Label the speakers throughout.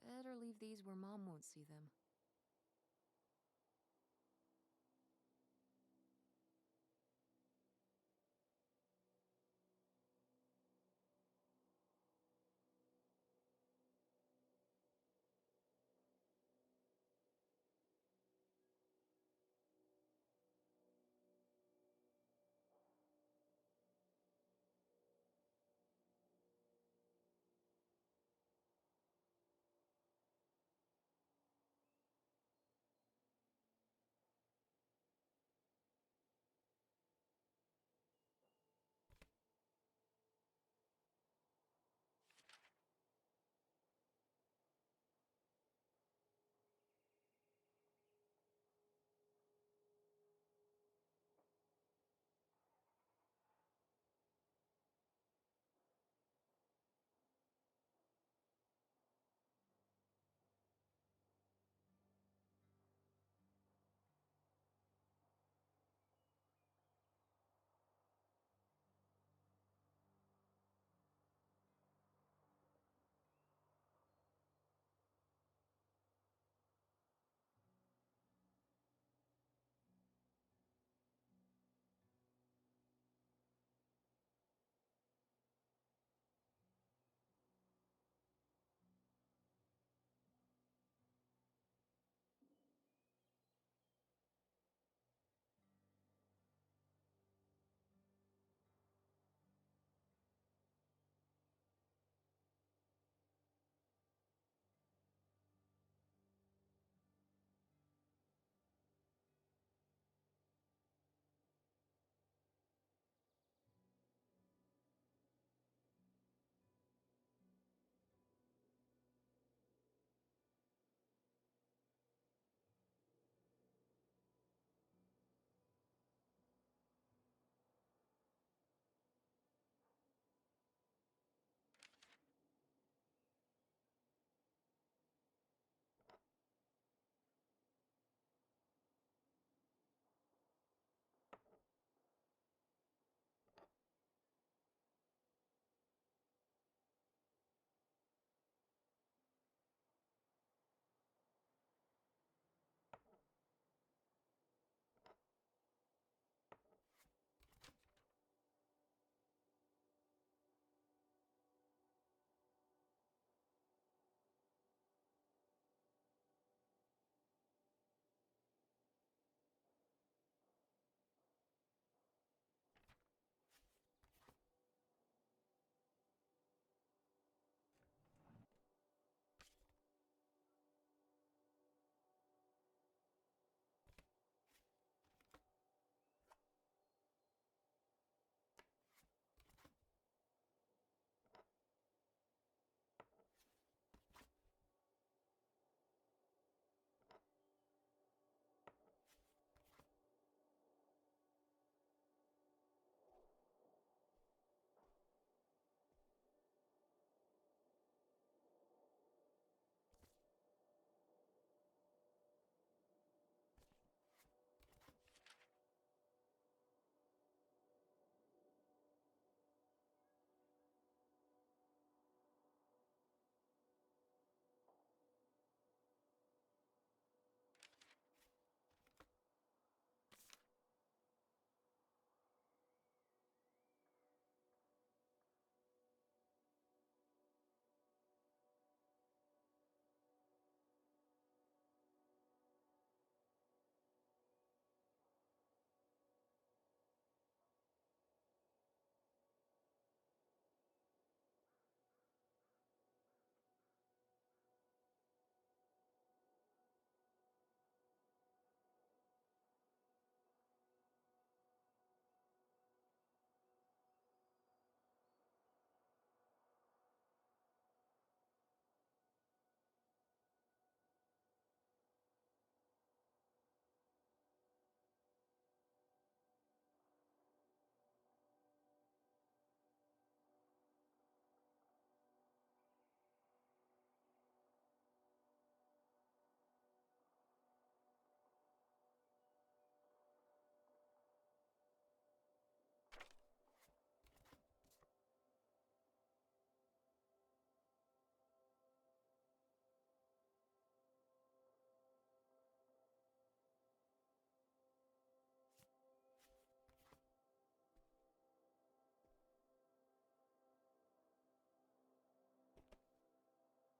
Speaker 1: Better leave these where Mom won't see them.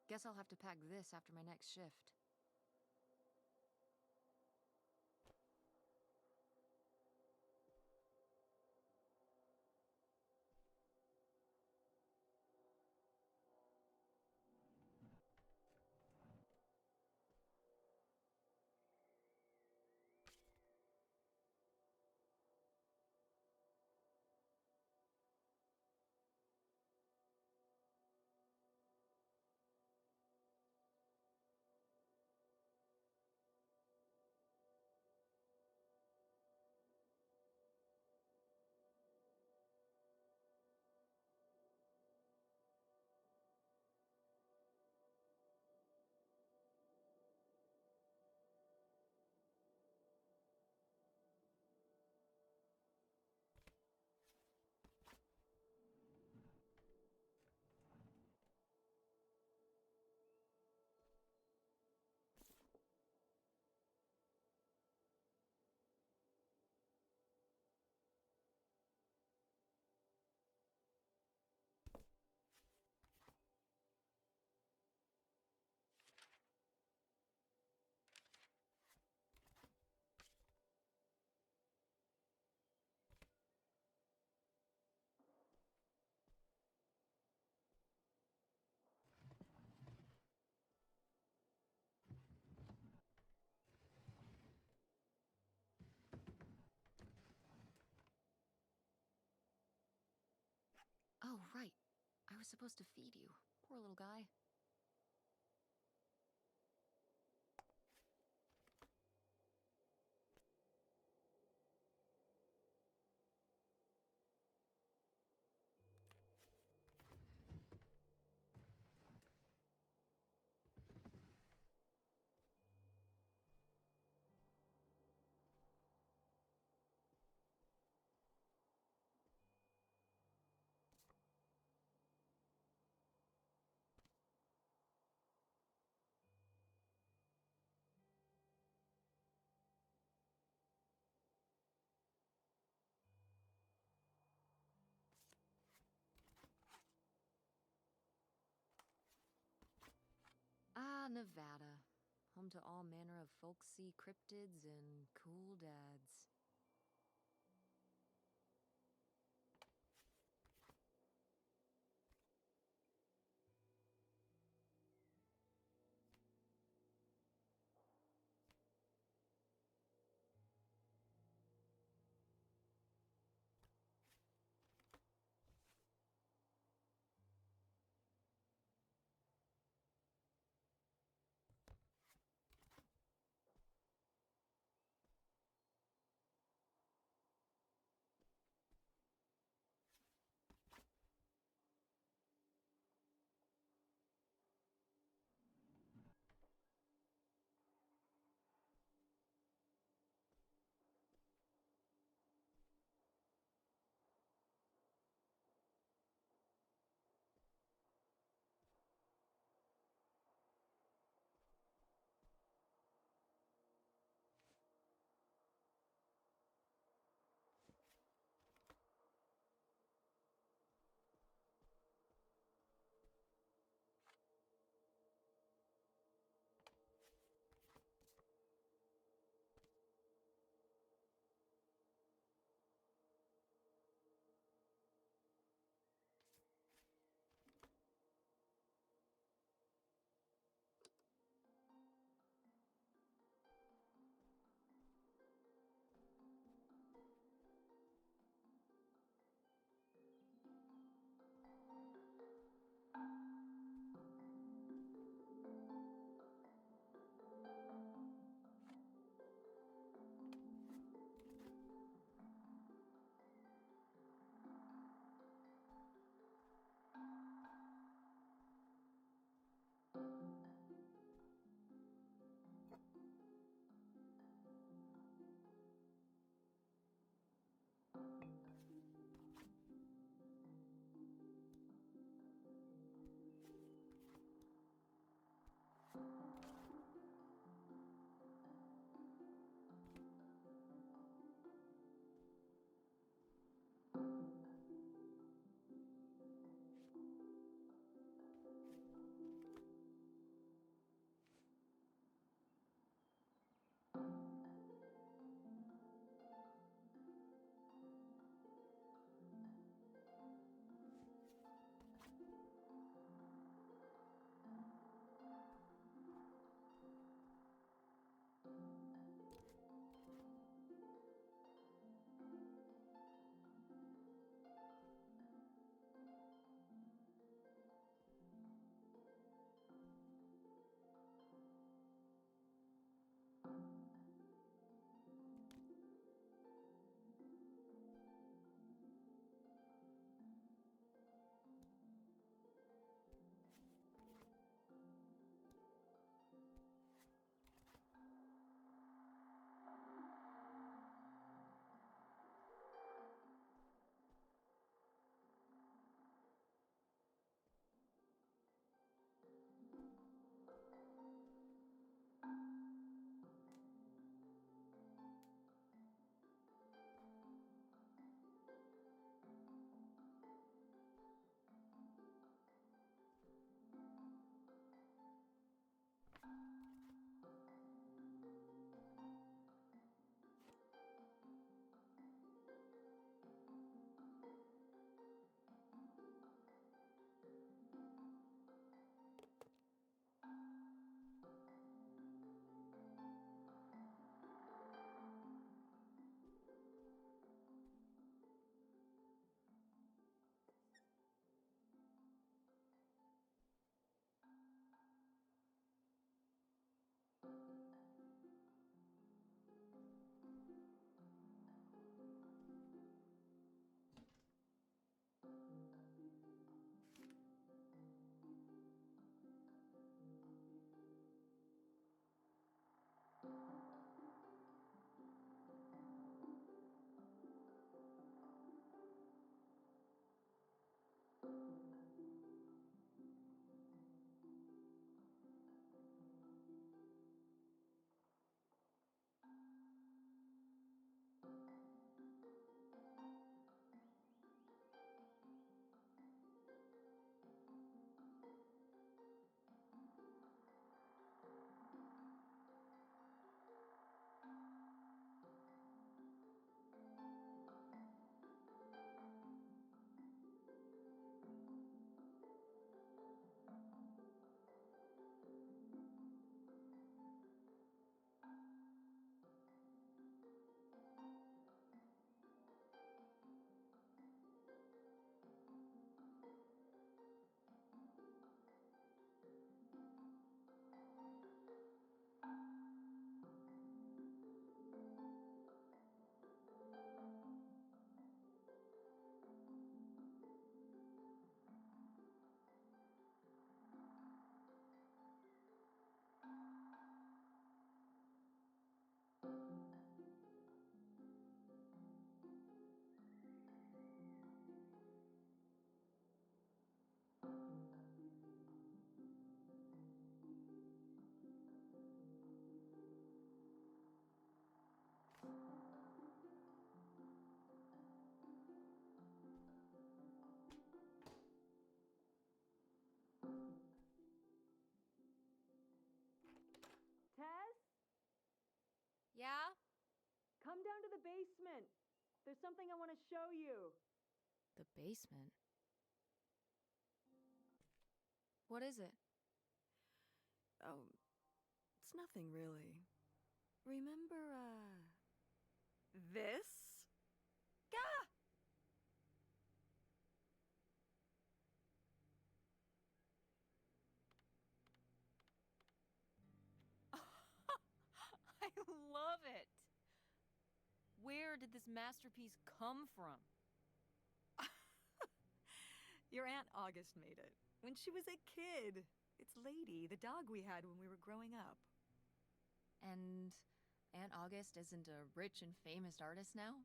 Speaker 1: Guess I'll have to pack this after my next shift. Oh, right. I was supposed to feed you. Poor little guy. Ah, Nevada. Home to all manner of folksy cryptids and cool dads.
Speaker 2: the basement. There's something I want to show you.
Speaker 1: The basement? What is it?
Speaker 3: Oh, it's nothing really. Remember, this? Gah!
Speaker 1: I love it! Where did this masterpiece come from?
Speaker 3: Your Aunt August made it. When she was a kid. It's Lady, the dog we had when we were growing up.
Speaker 1: And Aunt August isn't a rich and famous artist now?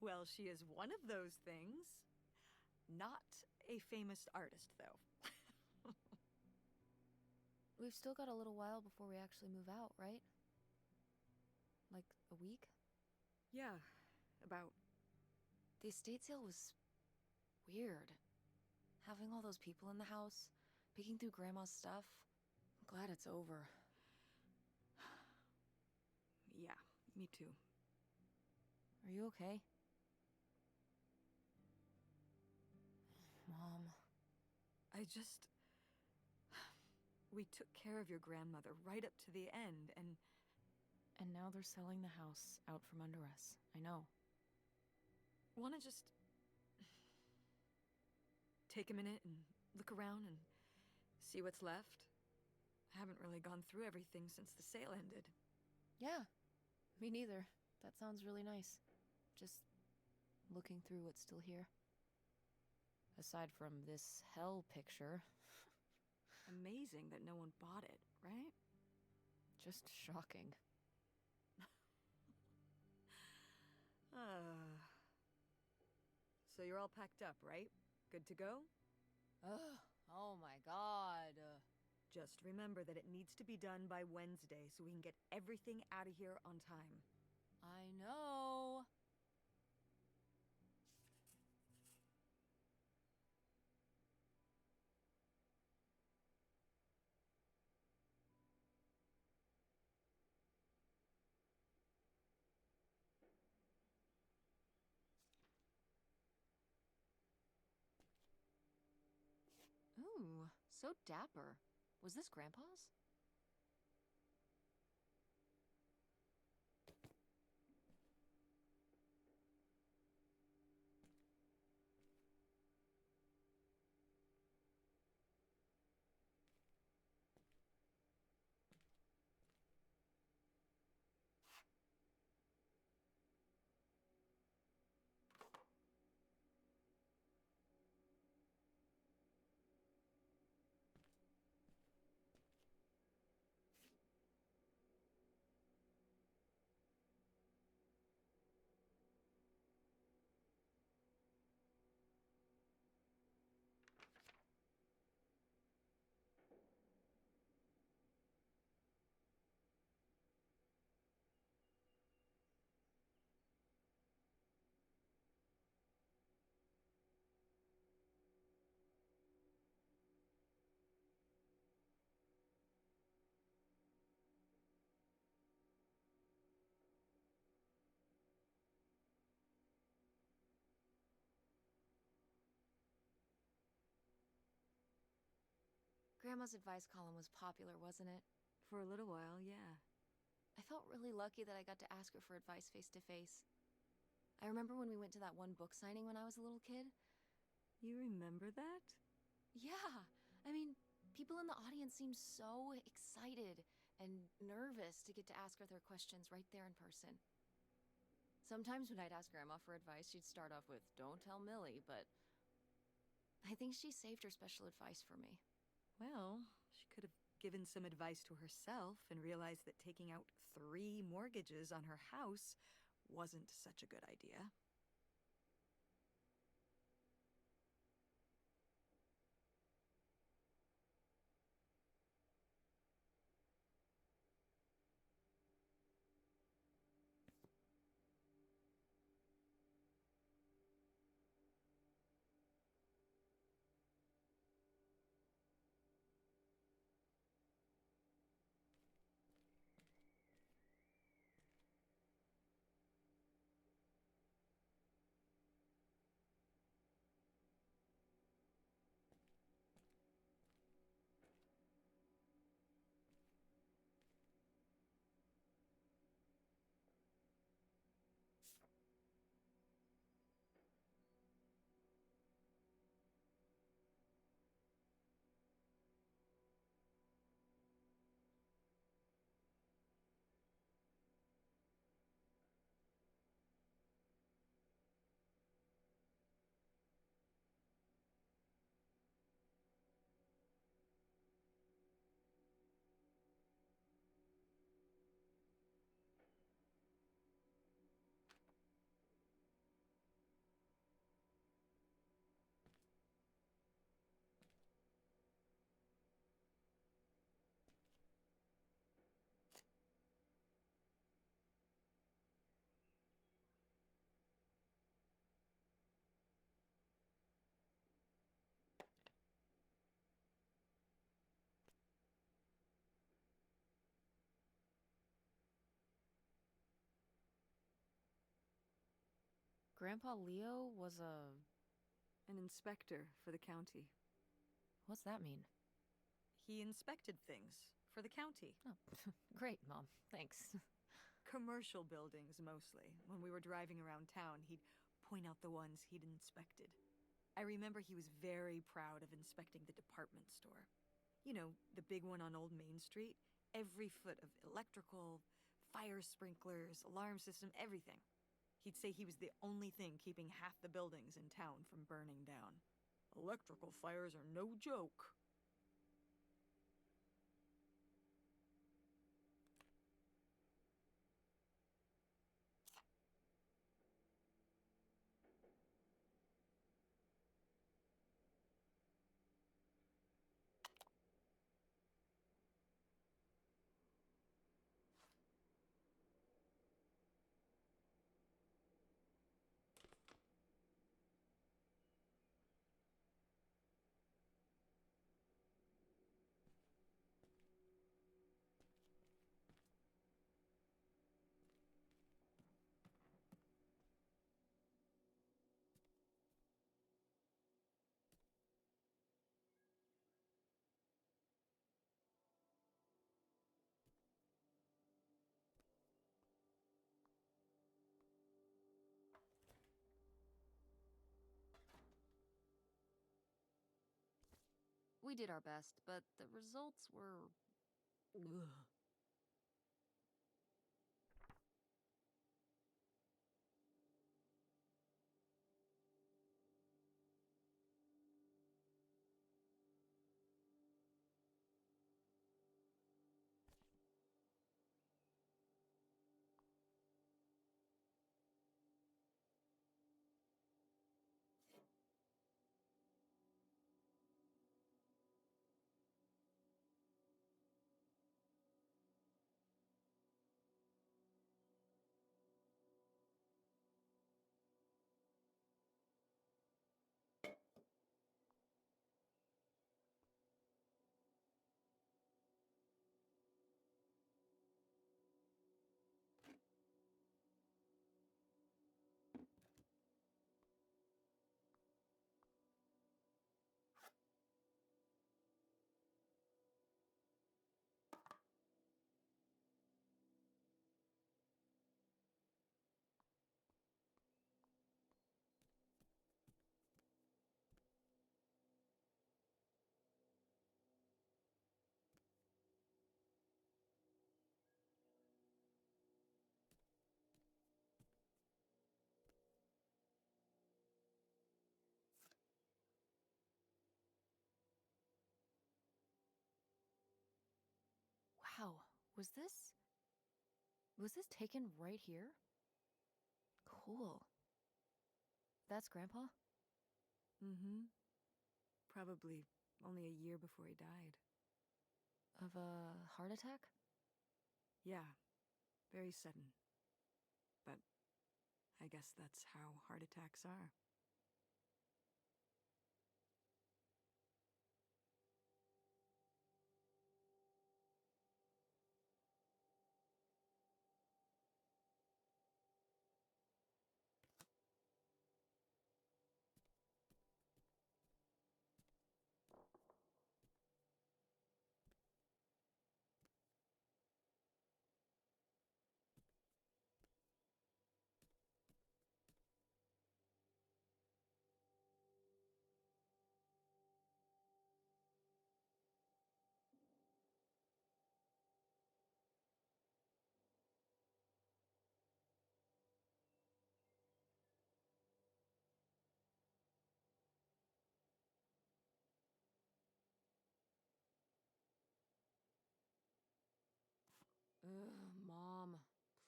Speaker 3: Well, she is one of those things. Not a famous artist, though.
Speaker 1: We've still got a little while before we actually move out, right? Like a week?
Speaker 3: Yeah, about.
Speaker 1: The estate sale was weird. Having all those people in the house, picking through Grandma's stuff. I'm glad it's over.
Speaker 3: Yeah, me too.
Speaker 1: Are you okay? Mom.
Speaker 3: We took care of your grandmother right up to the end, and
Speaker 1: now they're selling the house out from under us. I know.
Speaker 3: wanna just take a minute and look around and see what's left? I haven't really gone through everything since the sale ended.
Speaker 1: Yeah, me neither. That sounds really nice. Just looking through what's still here. Aside from this hell picture.
Speaker 3: Amazing that no one bought it, right?
Speaker 1: Just shocking.
Speaker 3: So you're all packed up, right? Good to go?
Speaker 1: Ugh, oh my god.
Speaker 3: Just remember that it needs to be done by Wednesday so we can get everything out of here on time.
Speaker 1: I know. Ooh, so dapper. Was this Grandpa's? Grandma's advice column was popular, wasn't it?
Speaker 3: For a little while, yeah.
Speaker 1: I felt really lucky that I got to ask her for advice face to face. I remember when we went to that one book signing when I was a little kid.
Speaker 3: You remember that?
Speaker 1: Yeah, I mean, people in the audience seemed so excited and nervous to get to ask her their questions right there in person. Sometimes when I'd ask Grandma for advice, she'd start off with, "Don't tell Millie," but I think she saved her special advice for me.
Speaker 3: Well, she could have given some advice to herself and realized that taking out 3 mortgages on her house wasn't such a good idea.
Speaker 1: Grandpa Leo was
Speaker 3: An inspector for the county.
Speaker 1: What's that mean?
Speaker 3: He inspected things for the county.
Speaker 1: Oh, great, Mom. Thanks.
Speaker 3: Commercial buildings, mostly. When we were driving around town, he'd point out the ones he'd inspected. I remember he was very proud of inspecting the department store. You know, the big one on Old Main Street. Every foot of electrical, fire sprinklers, alarm system, everything. He'd say he was the only thing keeping half the buildings in town from burning down. Electrical fires are no joke.
Speaker 1: We did our best, but the results were... Ugh. Wow, was this... Was this taken right here? Cool. That's Grandpa?
Speaker 3: Mm-hmm. Probably only a year before he died.
Speaker 1: Of a heart attack?
Speaker 3: Yeah, very sudden. But I guess that's how heart attacks are.
Speaker 1: Ugh, Mom.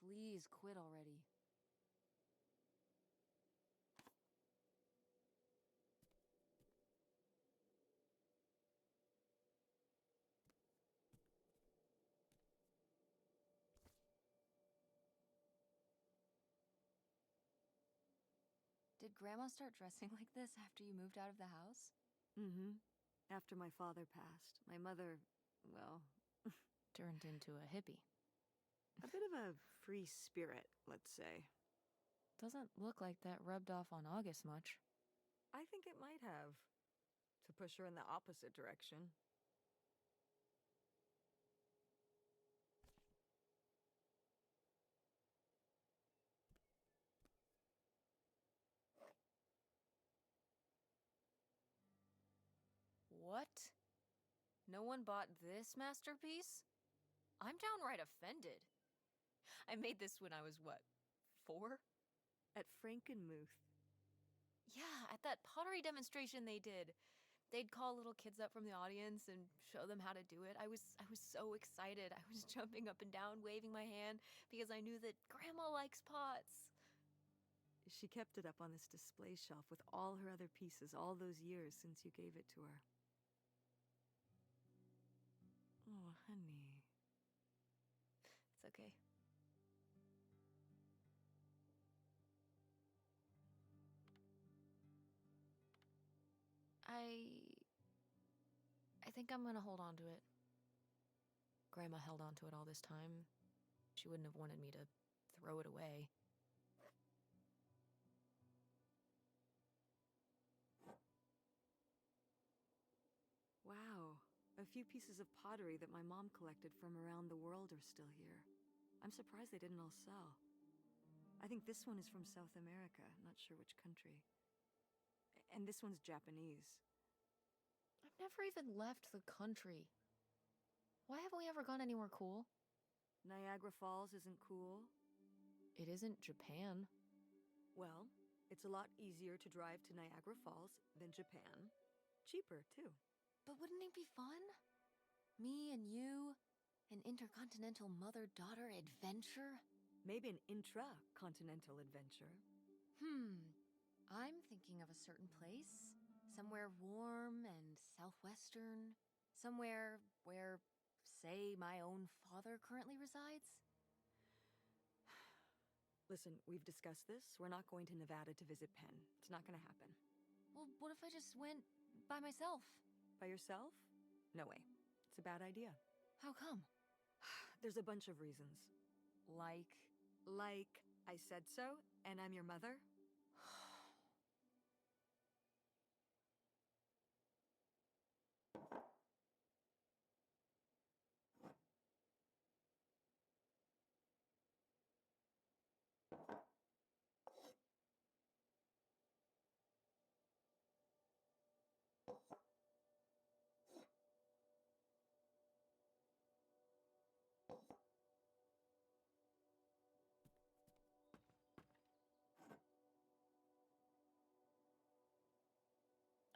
Speaker 1: Please quit already. Did Grandma start dressing like this after you moved out of the house?
Speaker 3: Mm-hmm. After my father passed, my mother, well,
Speaker 1: Turned into a hippie.
Speaker 3: a bit of a free spirit, let's say.
Speaker 1: Doesn't look like that rubbed off on August much.
Speaker 3: I think it might have. To push her in the opposite direction.
Speaker 1: What? No one bought this masterpiece? I'm downright offended. I made this when I was, what, 4?
Speaker 3: At Frankenmuth.
Speaker 1: Yeah, at that pottery demonstration they did. They'd call little kids up from the audience and show them how to do it. I was so excited. I was jumping up and down, waving my hand, because I knew that Grandma likes pots.
Speaker 3: She kept it up on this display shelf with all her other pieces all those years since you gave it to her. Oh, honey.
Speaker 1: It's okay. I think I'm gonna hold on to it. Grandma held on to it all this time. She wouldn't have wanted me to throw it away.
Speaker 3: Wow. A few pieces of pottery that my mom collected from around the world are still here. I'm surprised they didn't all sell. I think this one is from South America, not sure which country. And this one's Japanese.
Speaker 1: I've never even left the country. Why haven't we ever gone anywhere cool?
Speaker 3: Niagara Falls isn't cool.
Speaker 1: It isn't Japan.
Speaker 3: Well, it's a lot easier to drive to Niagara Falls than Japan. Cheaper, too.
Speaker 1: But wouldn't it be fun? Me and you, an intercontinental mother-daughter adventure?
Speaker 3: Maybe an intra-continental adventure.
Speaker 1: I'm thinking of a certain place. Somewhere warm and southwestern. Somewhere where, say, my own father currently resides.
Speaker 3: Listen, we've discussed this. We're not going to Nevada to visit Penn. It's not going to happen.
Speaker 1: Well, what if I just went by myself?
Speaker 3: By yourself? No way. It's a bad idea.
Speaker 1: How come?
Speaker 3: There's a bunch of reasons.
Speaker 1: Like
Speaker 3: I said so, and I'm your mother?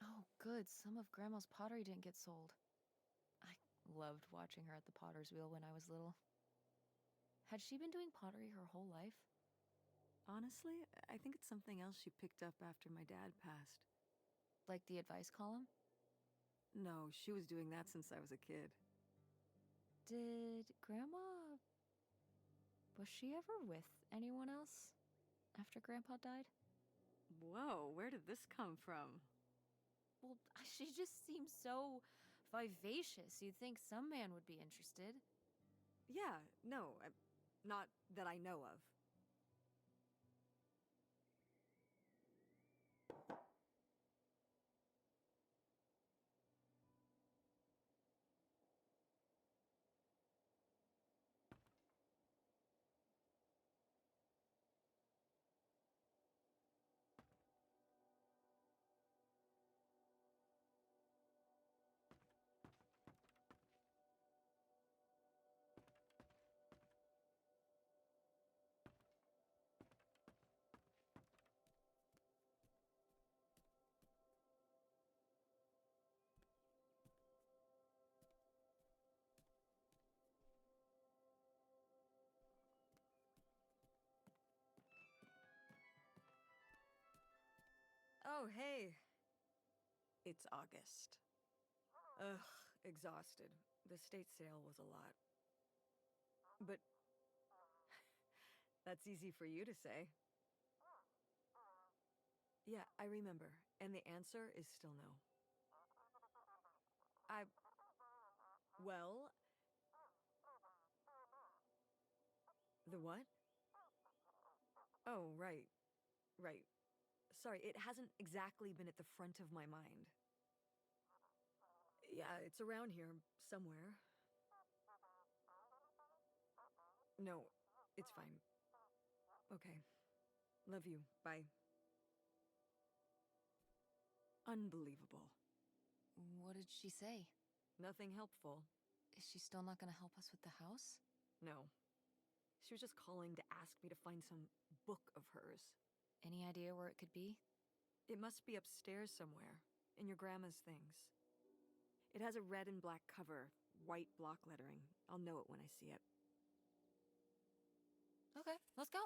Speaker 1: Oh, good. Some of Grandma's pottery didn't get sold. I loved watching her at the potter's wheel when I was little. Had she been doing pottery her whole life?
Speaker 3: Honestly, I think it's something else she picked up after my dad passed.
Speaker 1: Like the advice column?
Speaker 3: No, she was doing that since I was a kid.
Speaker 1: Did Grandma... Was she ever with anyone else after Grandpa died?
Speaker 3: Whoa, where did this come from?
Speaker 1: Well, she just seems so vivacious. You'd think some man would be interested.
Speaker 3: Yeah, no, not that I know of. Oh, hey. It's August. Ugh, exhausted. The state sale was a lot. But that's easy for you to say. Yeah, I remember. And the answer is still no. Well... The what? Oh, right. Right. Sorry, it hasn't exactly been at the front of my mind. Yeah, it's around here somewhere. No, it's fine. Okay. Love you. Bye. Unbelievable.
Speaker 1: What did she say?
Speaker 3: Nothing helpful.
Speaker 1: Is she still not gonna help us with the house?
Speaker 3: No. She was just calling to ask me to find some book of hers.
Speaker 1: Any idea where it could be?
Speaker 3: It must be upstairs somewhere, in your grandma's things. It has a red and black cover, white block lettering. I'll know it when I see it.
Speaker 1: Okay, let's go.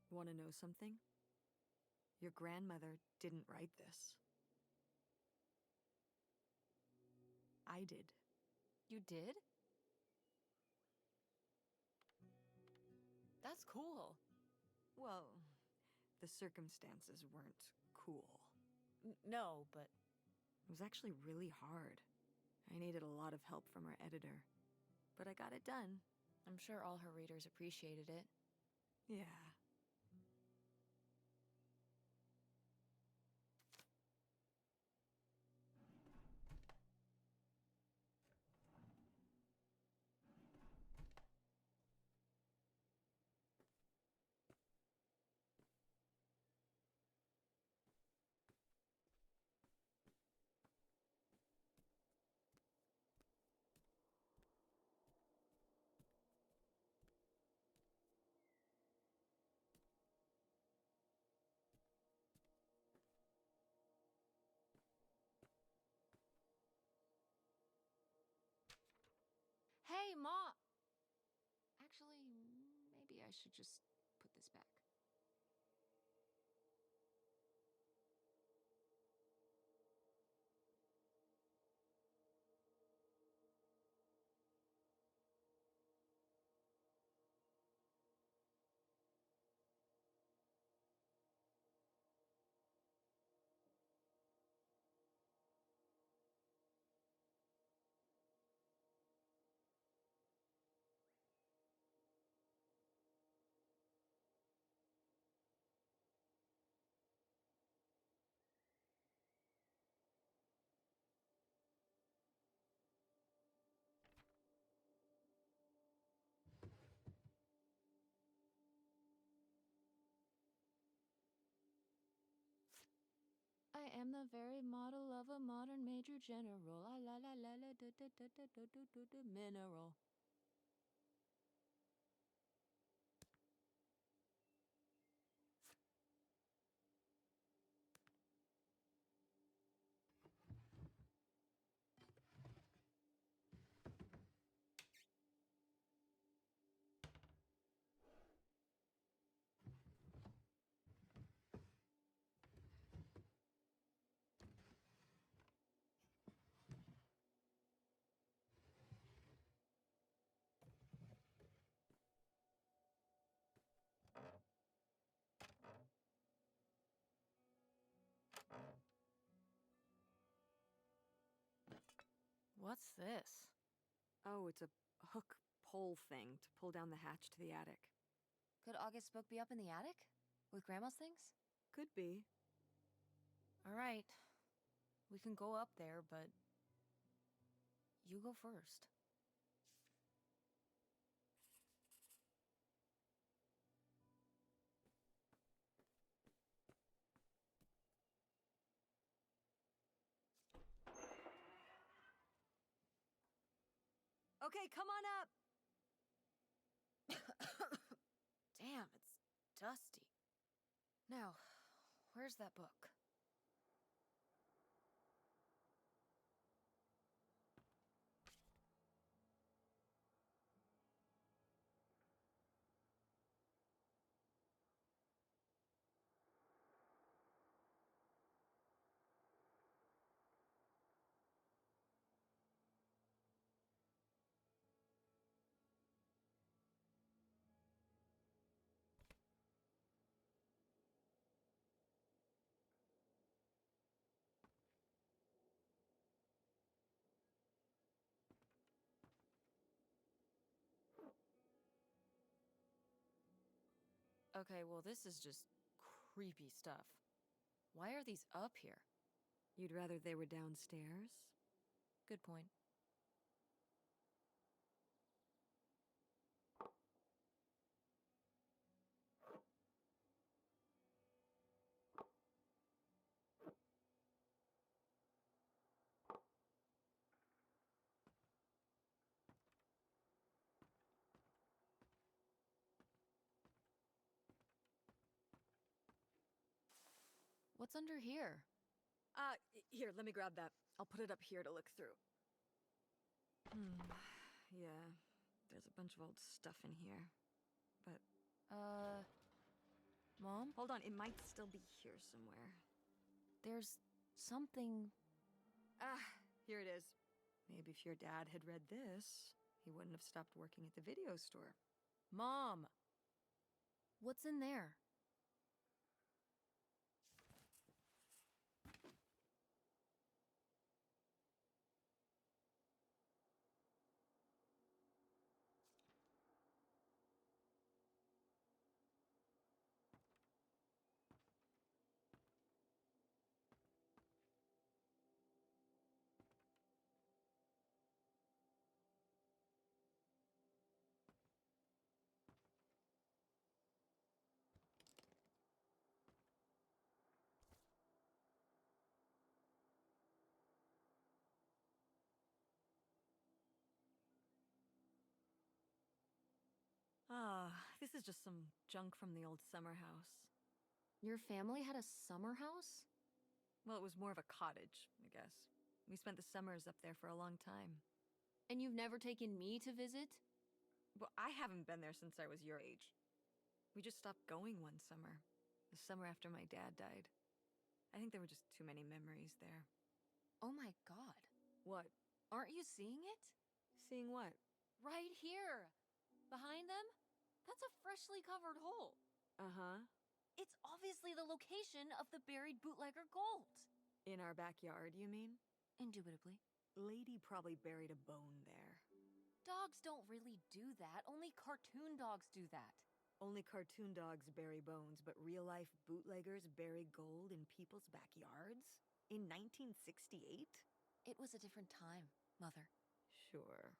Speaker 3: Want to know something? Your grandmother didn't write this. I did.
Speaker 1: You did? That's cool.
Speaker 3: Well, the circumstances weren't cool.
Speaker 1: No, but
Speaker 3: It was actually really hard. I needed a lot of help from our editor. But I got it done.
Speaker 1: I'm sure all her readers appreciated it.
Speaker 3: Yeah.
Speaker 1: Hey, Ma! Actually, maybe I should just put this back. I am the very model of a modern major general. Ah la la la la da da da da da da da da mineral. What's this?
Speaker 3: Oh, it's a hook pole thing to pull down the hatch to the attic.
Speaker 1: Could August's book be up in the attic? With Grandma's things?
Speaker 3: Could be.
Speaker 1: Alright. We can go up there, but... you go first.
Speaker 3: Okay, come on up!
Speaker 1: Damn, it's dusty. Now, where's that book? Okay, well, this is just creepy stuff. Why are these up here?
Speaker 3: You'd rather they were downstairs?
Speaker 1: Good point. What's under here?
Speaker 3: Here, let me grab that. I'll put it up here to look through. Yeah, there's a bunch of old stuff in here. But...
Speaker 1: Mom?
Speaker 3: hold on, it might still be here somewhere.
Speaker 1: There's something...
Speaker 3: Here it is. Maybe if your dad had read this, he wouldn't have stopped working at the video store.
Speaker 1: Mom! What's in there?
Speaker 3: This is just some junk from the old summer house.
Speaker 1: Your family had a summer house?
Speaker 3: Well, it was more of a cottage, I guess. We spent the summers up there for a long time.
Speaker 1: And you've never taken me to visit?
Speaker 3: Well, I haven't been there since I was your age. We just stopped going one summer. The summer after my dad died. I think there were just too many memories there.
Speaker 1: Oh my god.
Speaker 3: What?
Speaker 1: Aren't you seeing it?
Speaker 3: Seeing what?
Speaker 1: Right here! Behind them? That's a freshly covered hole.
Speaker 3: Uh-huh.
Speaker 1: It's obviously the location of the buried bootlegger gold.
Speaker 3: In our backyard, you mean?
Speaker 1: Indubitably.
Speaker 3: Lady probably buried a bone there.
Speaker 1: Dogs don't really do that. Only cartoon dogs do that.
Speaker 3: Only cartoon dogs bury bones, but real-life bootleggers bury gold in people's backyards? In 1968?
Speaker 1: It was a different time, Mother.
Speaker 3: Sure.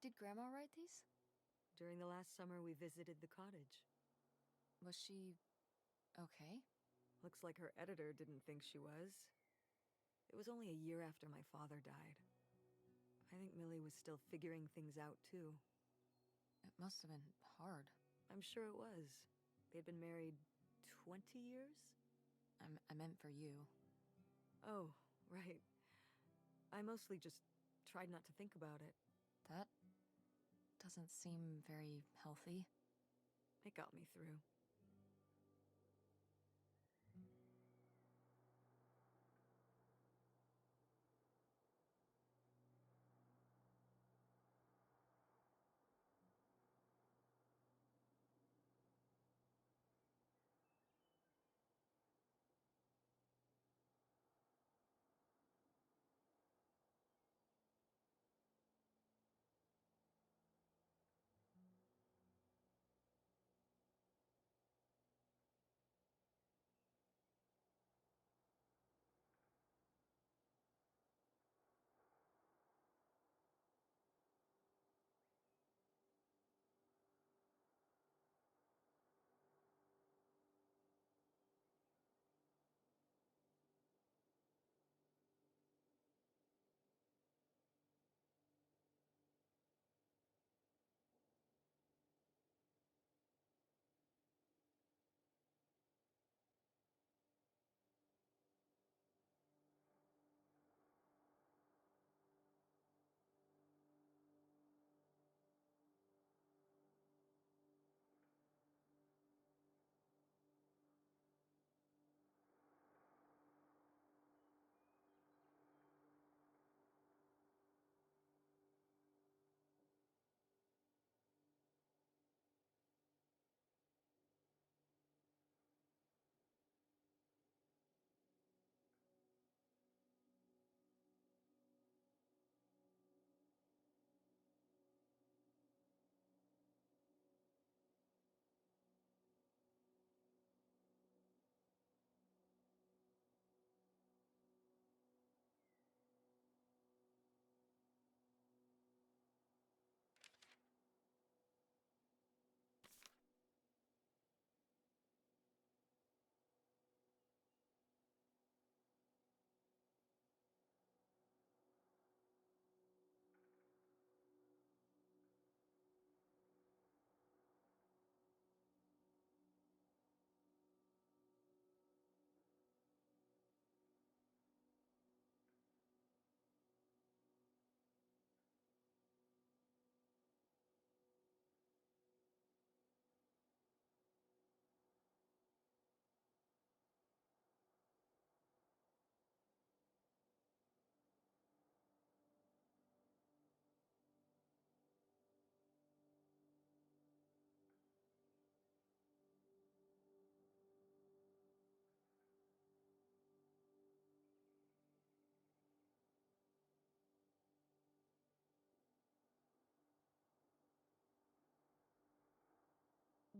Speaker 1: Did Grandma write these?
Speaker 3: During the last summer, we visited the cottage.
Speaker 1: Was she... okay?
Speaker 3: Looks like her editor didn't think she was. It was only a year after my father died. I think Millie was still figuring things out, too.
Speaker 1: It must have been hard.
Speaker 3: I'm sure it was. They'd been married 20 years?
Speaker 1: I meant for you.
Speaker 3: Oh, right. I mostly just tried not to think about it.
Speaker 1: That doesn't seem very healthy.
Speaker 3: It got me through.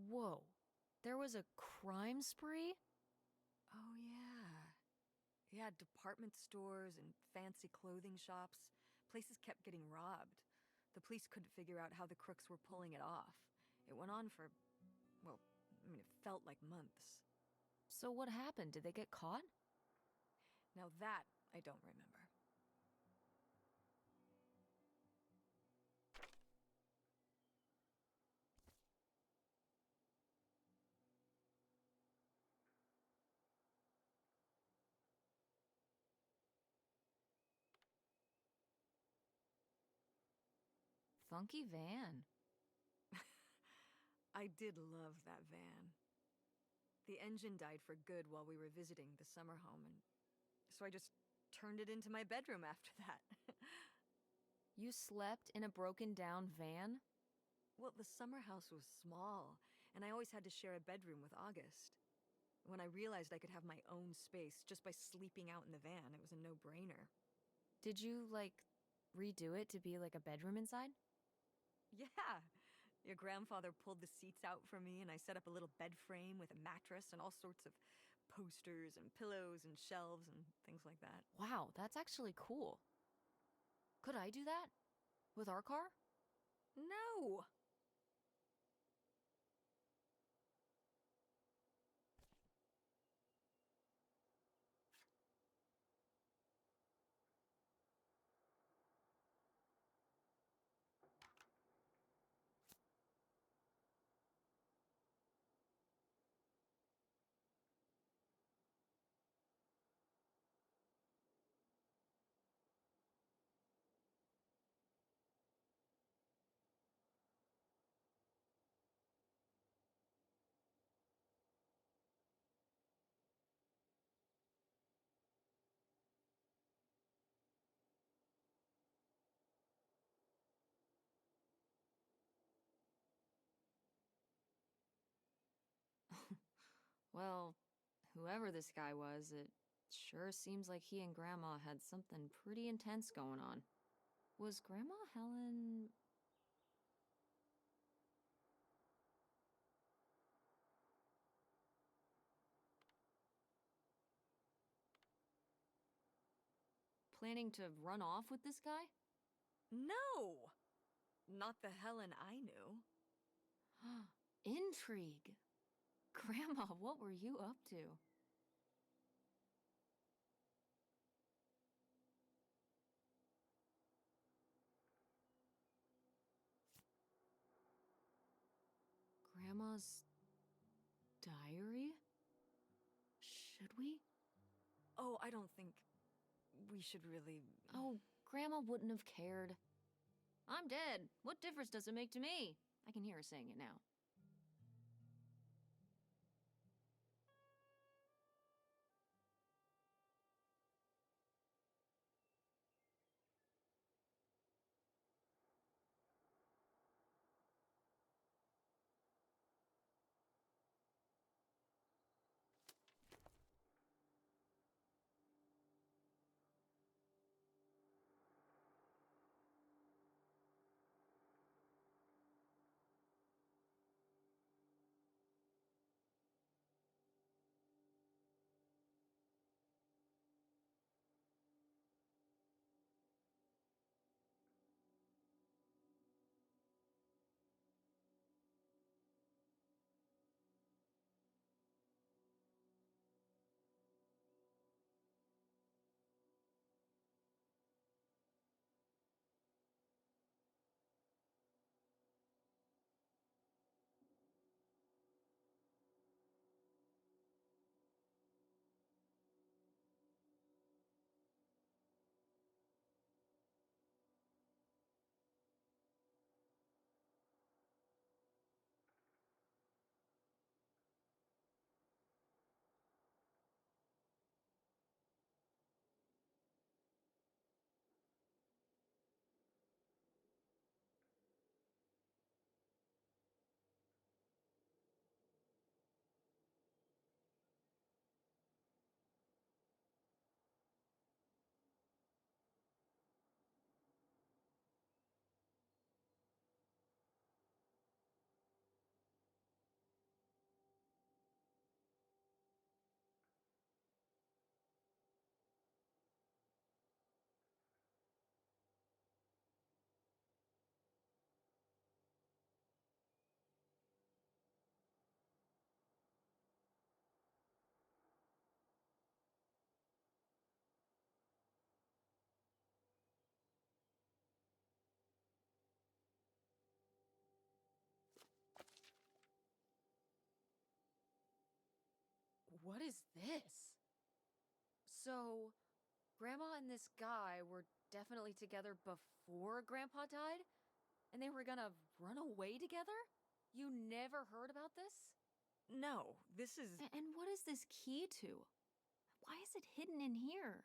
Speaker 1: Whoa. There was a crime spree?
Speaker 3: Oh, yeah. Yeah, department stores and fancy clothing shops. Places kept getting robbed. The police couldn't figure out how the crooks were pulling it off. It went on for, well, I mean, it felt like months.
Speaker 1: So what happened? Did they get caught?
Speaker 3: Now that I don't remember.
Speaker 1: Funky van.
Speaker 3: I did love that van. The engine died for good while we were visiting the summer home, and so I just turned it into my bedroom after that.
Speaker 1: You slept in a broken down van?
Speaker 3: Well, the summer house was small, and I always had to share a bedroom with August. When I realized I could have my own space just by sleeping out in the van, it was a no-brainer.
Speaker 1: Did you, redo it to be like a bedroom inside?
Speaker 3: Yeah! Your grandfather pulled the seats out for me, and I set up a little bed frame with a mattress and all sorts of posters and pillows and shelves and things like that.
Speaker 1: Wow, that's actually cool. Could I do that? With our car?
Speaker 3: No!
Speaker 1: Well, whoever this guy was, it sure seems like he and Grandma had something pretty intense going on. Was Grandma Helen... planning to run off with this guy?
Speaker 3: No! Not the Helen I knew.
Speaker 1: Intrigue. Grandma, what were you up to? Grandma's diary? Should we?
Speaker 3: Oh, I don't think we should really...
Speaker 1: Oh, Grandma wouldn't have cared. I'm dead. What difference does it make to me? I can hear her saying it now. What is this? So, Grandma and this guy were definitely together before Grandpa died? And they were gonna run away together? You never heard about this?
Speaker 3: No, this is
Speaker 1: And what is this key to? Why is it hidden in here?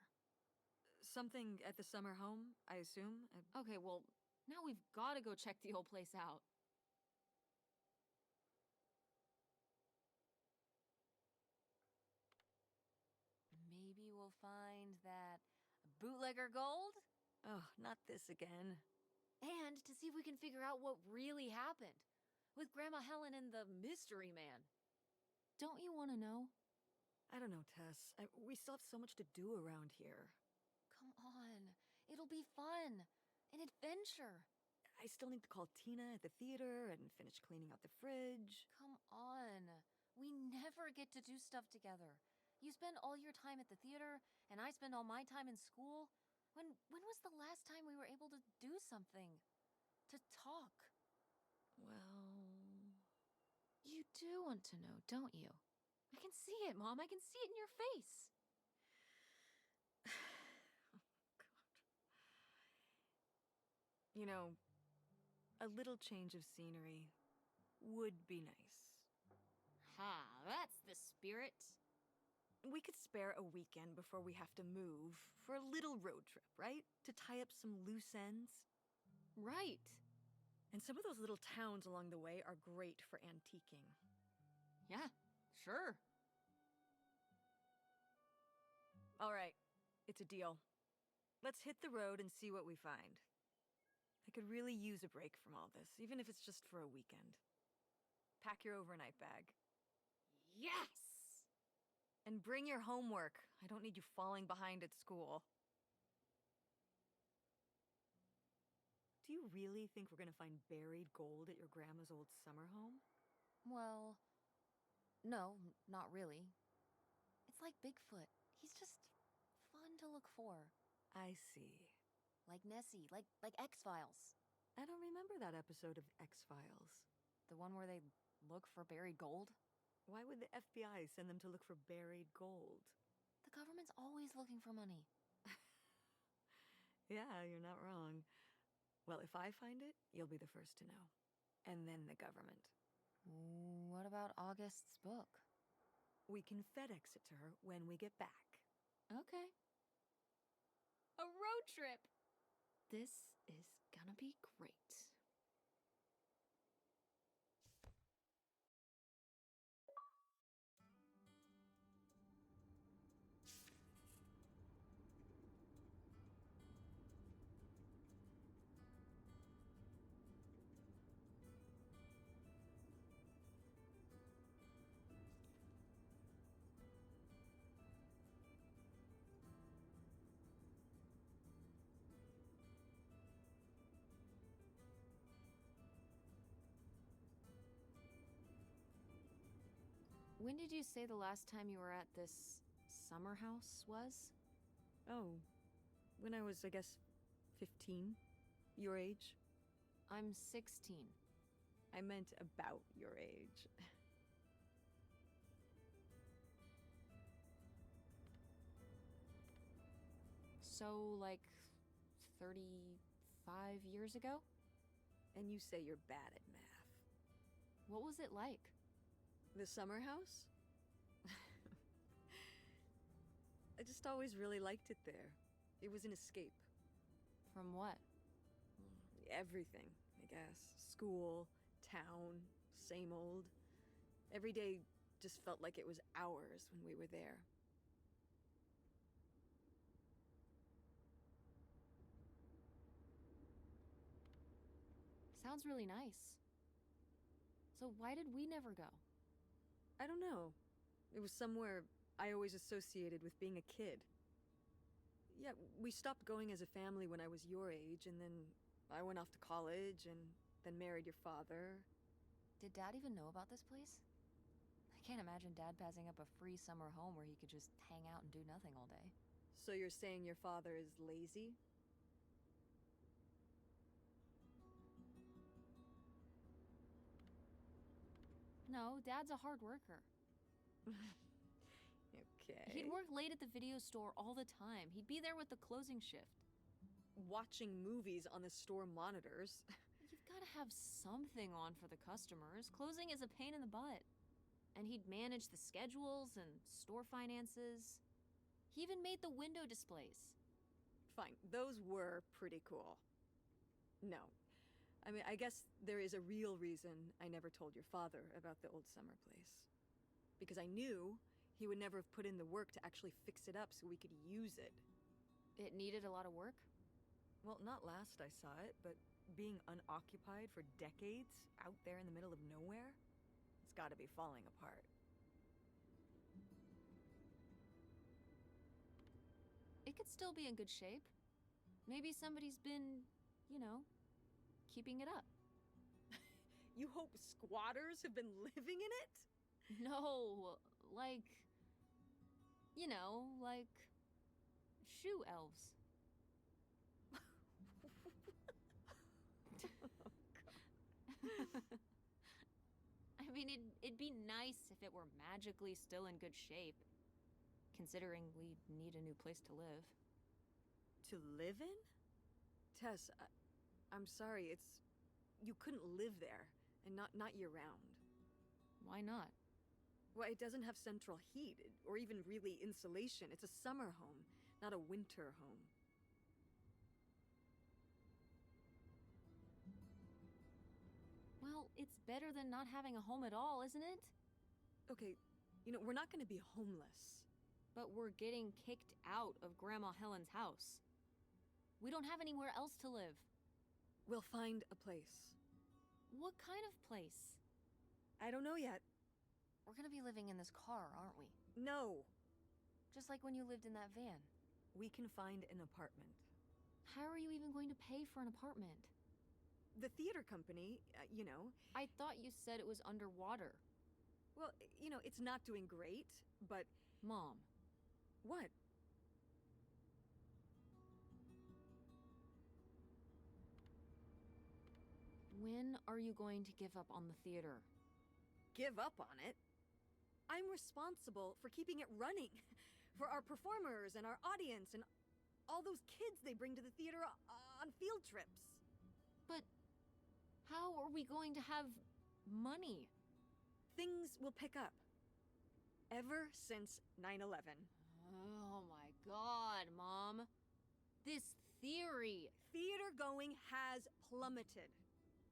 Speaker 3: something at the summer home, I assume.
Speaker 1: Okay, well, now we've gotta go check the old place out. Maybe we'll find that bootlegger gold?
Speaker 3: Oh, not this again.
Speaker 1: And to see if we can figure out what really happened with Grandma Helen and the mystery man. Don't you want to know?
Speaker 3: I don't know, Tess. We still have so much to do around here.
Speaker 1: Come on. It'll be fun. An adventure.
Speaker 3: I still need to call Tina at the theater and finish cleaning out the fridge.
Speaker 1: Come on. We never get to do stuff together. You spend all your time at the theater, and I spend all my time in school. When was the last time we were able to do something? To talk?
Speaker 3: Well...
Speaker 1: You do want to know, don't you? I can see it, Mom. I can see it in your face.
Speaker 3: You know, a little change of scenery would be nice.
Speaker 1: Ha, that's the spirit.
Speaker 3: We could spare a weekend before we have to move for a little road trip, right? To tie up some loose ends.
Speaker 1: Right.
Speaker 3: And some of those little towns along the way are great for antiquing.
Speaker 1: Yeah, sure.
Speaker 3: All right, it's a deal. Let's hit the road and see what we find. I could really use a break from all this, even if it's just for a weekend. Pack your overnight bag.
Speaker 1: Yes!
Speaker 3: And bring your homework. I don't need you falling behind at school. Do you really think we're gonna find buried gold at your grandma's old summer home?
Speaker 1: Well, no, not really. It's like Bigfoot. He's just fun to look for.
Speaker 3: I see.
Speaker 1: Like Nessie, like X-Files.
Speaker 3: I don't remember that episode of X-Files.
Speaker 1: The one where they look for buried gold?
Speaker 3: Why would the FBI send them to look for buried gold?
Speaker 1: The government's always looking for money.
Speaker 3: Yeah, you're not wrong. Well, if I find it, you'll be the first to know. And then the government.
Speaker 1: What about August's book?
Speaker 3: We can FedEx it to her when we get back.
Speaker 1: Okay. A road trip! This is gonna be great. When did you say the last time you were at this summer house was?
Speaker 3: Oh, when I was, I guess, 15. Your age?
Speaker 1: I'm 16.
Speaker 3: I meant about your age.
Speaker 1: So, like, 35 years ago?
Speaker 3: And you say you're bad at math.
Speaker 1: What was it like?
Speaker 3: The summer house? I just always really liked it there. It was an escape.
Speaker 1: From what?
Speaker 3: Everything, I guess. School, town, same old. Every day just felt like it was hours when we were there.
Speaker 1: Sounds really nice. So why did we never go?
Speaker 3: I don't know. It was somewhere I always associated with being a kid. Yeah, we stopped going as a family when I was your age, and then I went off to college and then married your father.
Speaker 1: Did Dad even know about this place? I can't imagine Dad passing up a free summer home where he could just hang out and do nothing all day.
Speaker 3: So you're saying your father is lazy?
Speaker 1: No, Dad's a hard worker. worked late at the video store all the time. He'd be there with the closing shift.
Speaker 3: Watching movies on the store monitors.
Speaker 1: You've got to have something on for the customers. Closing is a pain in the butt. And he'd manage the schedules and store finances. He even made the window displays.
Speaker 3: Fine, those were pretty cool. No. I mean, I guess there is a real reason I never told your father about the old summer place. Because I knew he would never have put in the work to actually fix it up so we could use it.
Speaker 1: It needed a lot of work?
Speaker 3: Well, not last I saw it, but being unoccupied for decades out there in the middle of nowhere, it's gotta be falling apart.
Speaker 1: It could still be in good shape. Maybe somebody's been, keeping it up.
Speaker 3: You hope squatters have been living in it?
Speaker 1: No, like shoe elves. I mean, it'd be nice if it were magically still in good shape, considering we need a new place to live.
Speaker 3: To live in? Tess, I'm sorry, you couldn't live there, and not year-round.
Speaker 1: Why not?
Speaker 3: Well, it doesn't have central heat, or even really insulation. It's a summer home, not a winter home.
Speaker 1: Well, it's better than not having a home at all, isn't it?
Speaker 3: Okay, we're not gonna be homeless.
Speaker 1: But we're getting kicked out of Grandma Helen's house. We don't have anywhere else to live.
Speaker 3: We'll find a place.
Speaker 1: What kind of place?
Speaker 3: I don't know yet.
Speaker 1: We're gonna be living in this car, aren't we?
Speaker 3: No.
Speaker 1: Just like when you lived in that van.
Speaker 3: We can find an apartment.
Speaker 1: How are you even going to pay for an apartment?
Speaker 3: The theater company,
Speaker 1: I thought you said it was underwater.
Speaker 3: Well, it's not doing great, but...
Speaker 1: Mom.
Speaker 3: What?
Speaker 1: When are you going to give up on the theater?
Speaker 3: Give up on it? I'm responsible for keeping it running. For our performers and our audience and all those kids they bring to the theater on field trips.
Speaker 1: But how are we going to have money?
Speaker 3: Things will pick up. Ever since 9/11.
Speaker 1: Oh my God, Mom. This theory.
Speaker 3: Theater going has plummeted.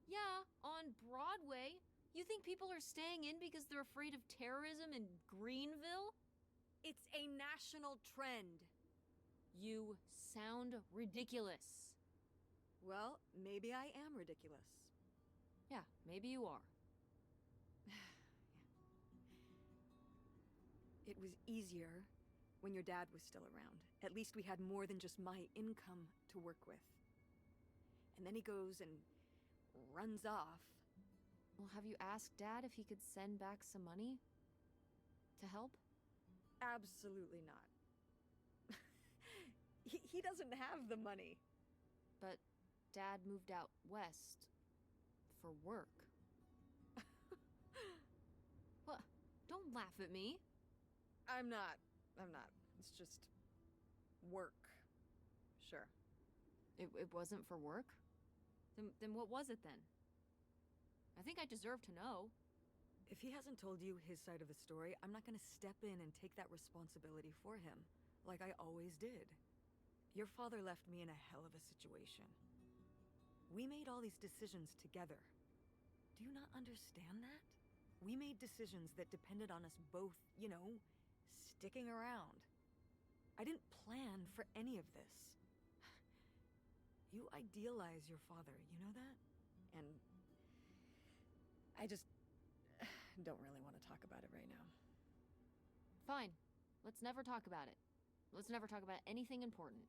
Speaker 1: Yeah, on Broadway. You think people are staying in because they're afraid of terrorism in Greenville?
Speaker 3: It's a national trend.
Speaker 1: You sound ridiculous.
Speaker 3: Well, maybe I am ridiculous.
Speaker 1: Yeah, maybe you are.
Speaker 3: It was easier when your dad was still around. At least we had more than just my income to work with. And then he goes and runs off.
Speaker 1: Well, have you asked Dad if he could send back some money to help?
Speaker 3: Absolutely not. He doesn't have the money.
Speaker 1: But Dad moved out west for work. What? Don't laugh at me.
Speaker 3: I'm not. It's just work. Sure.
Speaker 1: It wasn't for work? Then what was it then? I think I deserve to know.
Speaker 3: If he hasn't told you his side of the story, I'm not gonna step in and take that responsibility for him, like I always did. Your father left me in a hell of a situation. We made all these decisions together. Do you not understand that? We made decisions that depended on us both, sticking around. I didn't plan for any of this. You idealize your father, you know that? And I just don't really want to talk about it right now.
Speaker 1: Fine. Let's never talk about it. Let's never talk about anything important.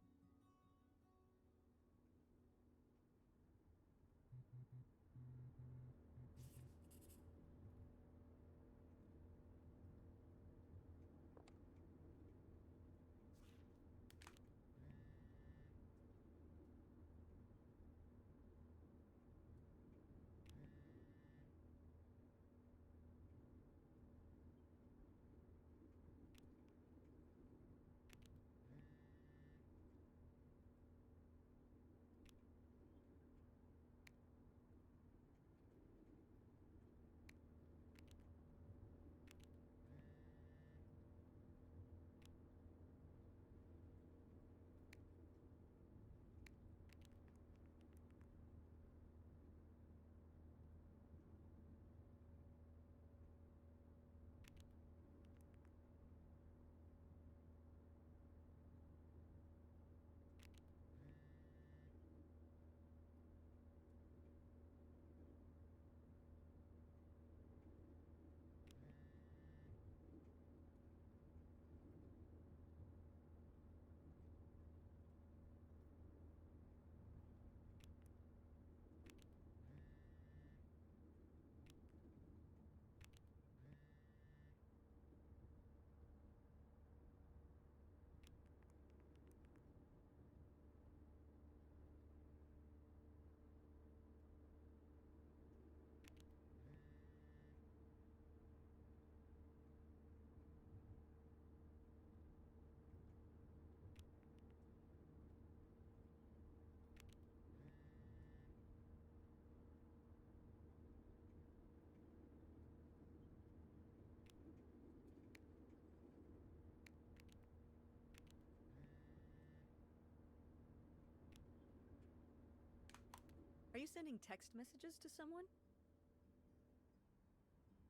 Speaker 3: you sending text messages to someone?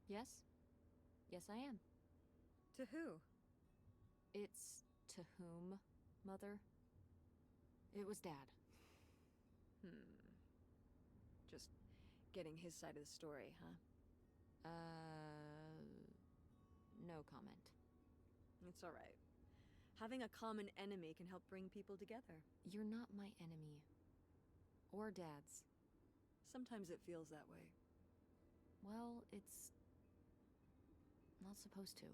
Speaker 1: Yes? Yes, I am.
Speaker 3: To who?
Speaker 1: It's to whom, Mother? It was Dad.
Speaker 3: Just getting his side of the story, huh?
Speaker 1: No comment.
Speaker 3: It's alright. Having a common enemy can help bring people together.
Speaker 1: You're not my enemy. Or Dad's.
Speaker 3: Sometimes it feels that way.
Speaker 1: Well, it's not supposed to.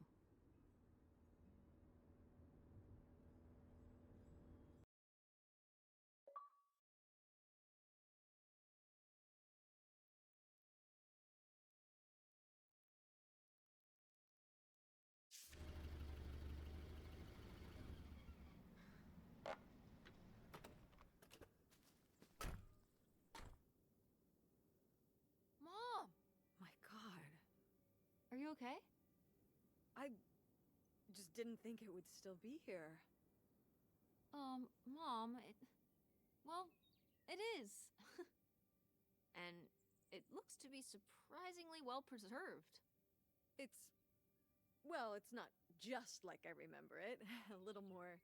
Speaker 1: Mom!
Speaker 3: My God.
Speaker 1: Are you okay?
Speaker 3: I just didn't think it would still be here.
Speaker 1: Mom, well, it is. And it looks to be surprisingly well preserved.
Speaker 3: Well, it's not just like I remember it. A little more.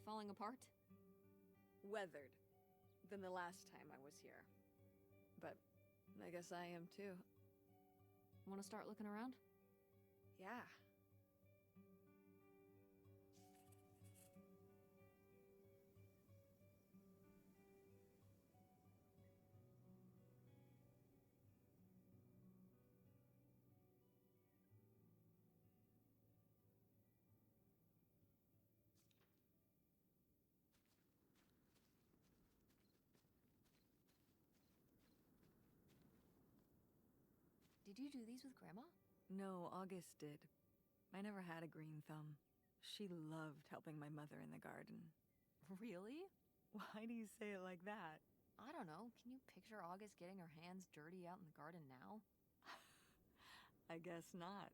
Speaker 1: Falling apart?
Speaker 3: Weathered than the last time I was here. But I guess I am too.
Speaker 1: Want to start looking around?
Speaker 3: Yeah.
Speaker 1: Did you do these with Grandma?
Speaker 3: No, August did. I never had a green thumb. She loved helping my mother in the garden.
Speaker 1: Really?
Speaker 3: Why do you say it like that?
Speaker 1: I don't know. Can you picture August getting her hands dirty out in the garden now?
Speaker 3: I guess not.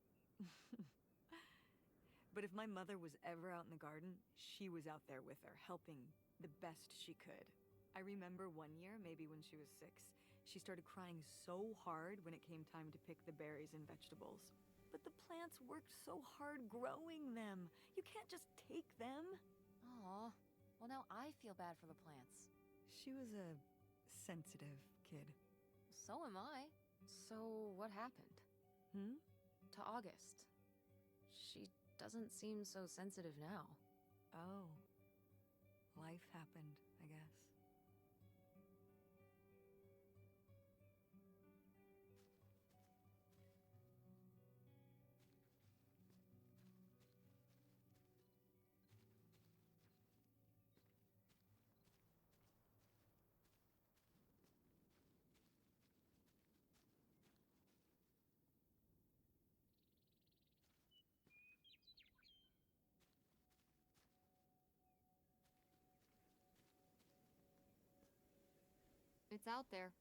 Speaker 3: But if my mother was ever out in the garden, she was out there with her, helping the best she could. I remember one year, maybe when she was 6, she started crying so hard when it came time to pick the berries and vegetables. But the plants worked so hard growing them. You can't just take them.
Speaker 1: Aw. Well, now I feel bad for the plants.
Speaker 3: She was a sensitive kid.
Speaker 1: So am I. So what happened? To August. She doesn't seem so sensitive now.
Speaker 3: Oh. Life happened, I guess.
Speaker 1: It's out there.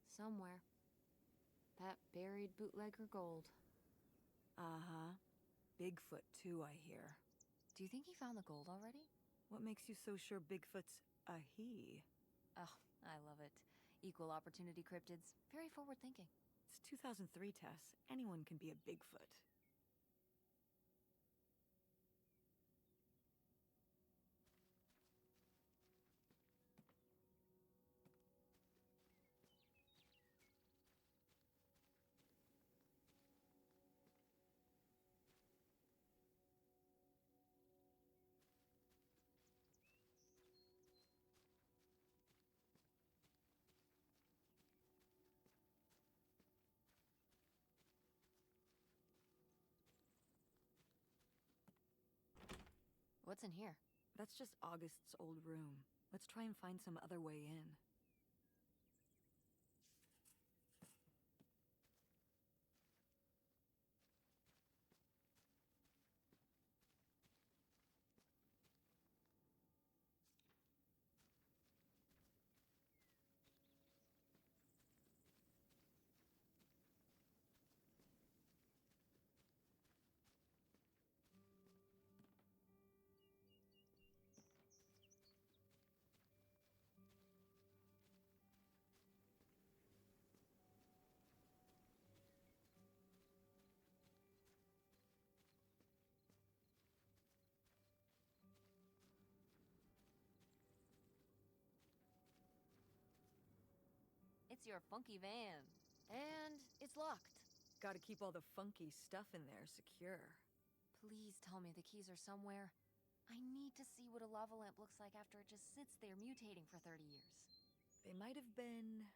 Speaker 1: Somewhere. That buried bootlegger gold.
Speaker 3: Uh-huh. Bigfoot, too, I hear.
Speaker 1: Do you think he found the gold already?
Speaker 3: What makes you so sure Bigfoot's a he?
Speaker 1: Oh, I love it. Equal opportunity cryptids. Very forward thinking.
Speaker 3: It's 2003, Tess. Anyone can be a Bigfoot.
Speaker 1: What's in here?
Speaker 3: That's just August's old room. Let's try and find some other way in.
Speaker 1: It's your funky van. And it's locked.
Speaker 3: Gotta keep all the funky stuff in there secure.
Speaker 1: Please tell me the keys are somewhere. I need to see what a lava lamp looks like after it just sits there mutating for 30 years.
Speaker 3: They might have been...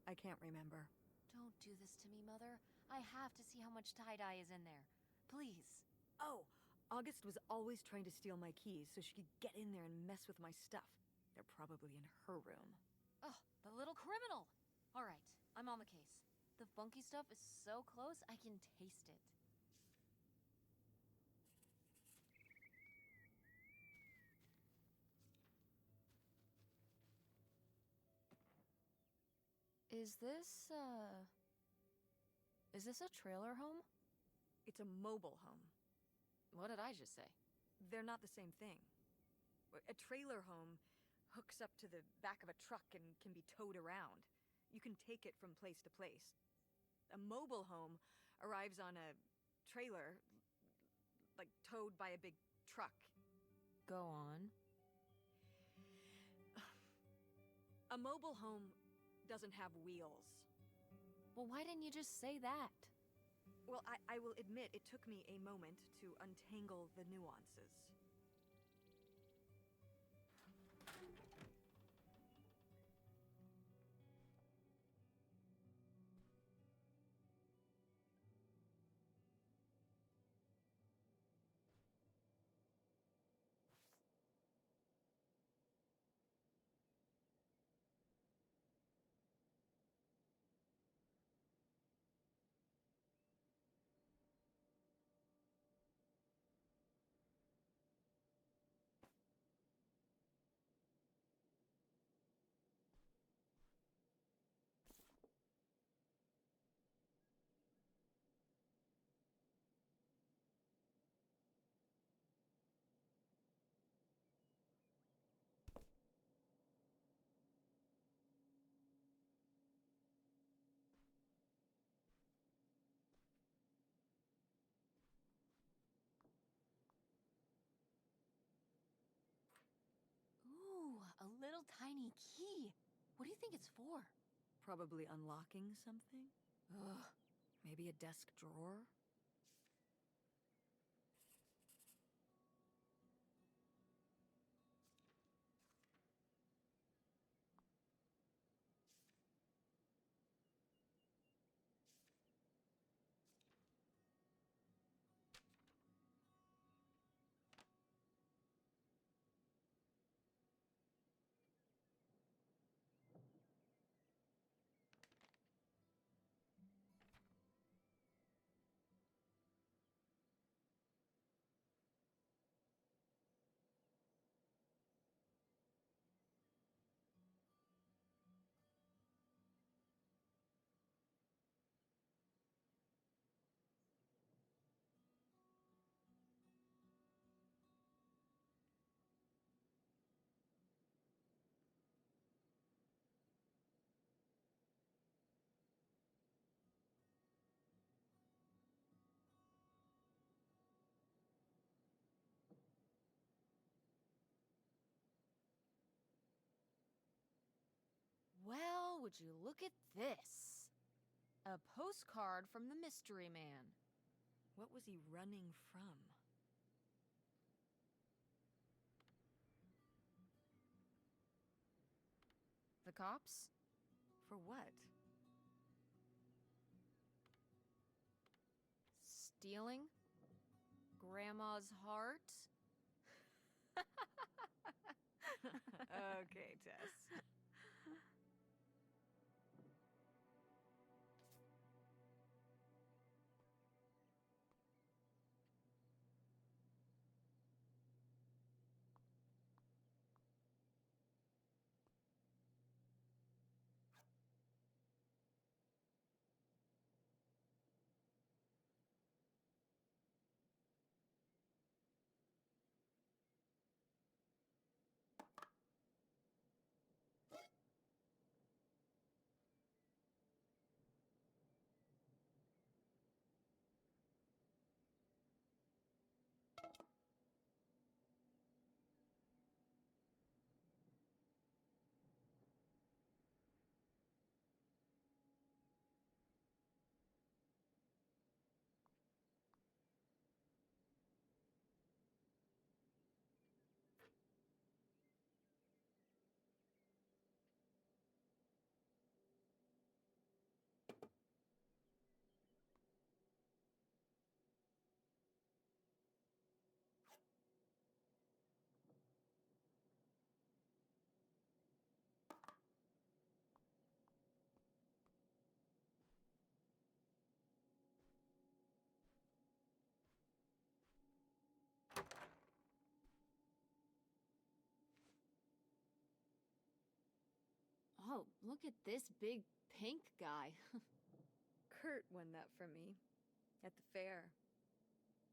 Speaker 3: I can't remember.
Speaker 1: Don't do this to me, Mother. I have to see how much tie-dye is in there. Please.
Speaker 3: Oh, August was always trying to steal my keys so she could get in there and mess with my stuff. They're probably in her room.
Speaker 1: Oh, the little criminal! All right, I'm on the case. The funky stuff is so close, I can taste it. Is this a trailer home?
Speaker 3: It's a mobile home.
Speaker 1: What did I just say?
Speaker 3: They're not the same thing. A trailer home hooks up to the back of a truck and can be towed around. You can take it from place to place. A mobile home arrives on a trailer, like towed by a big truck.
Speaker 1: Go on.
Speaker 3: A mobile home doesn't have wheels.
Speaker 1: Well, why didn't you just say that?
Speaker 3: Well, I will admit it took me a moment to untangle the nuances.
Speaker 1: Ooh, a little tiny key. What do you think it's for?
Speaker 3: Probably unlocking something?
Speaker 1: Ugh.
Speaker 3: Maybe a desk drawer?
Speaker 1: Well, would you look at this? A postcard from the mystery man.
Speaker 3: What was he running from?
Speaker 1: The cops?
Speaker 3: For what?
Speaker 1: Stealing? Grandma's heart?
Speaker 3: Okay, Tess.
Speaker 1: Whoa, look at this big pink guy.
Speaker 3: Kurt won that from me at the fair.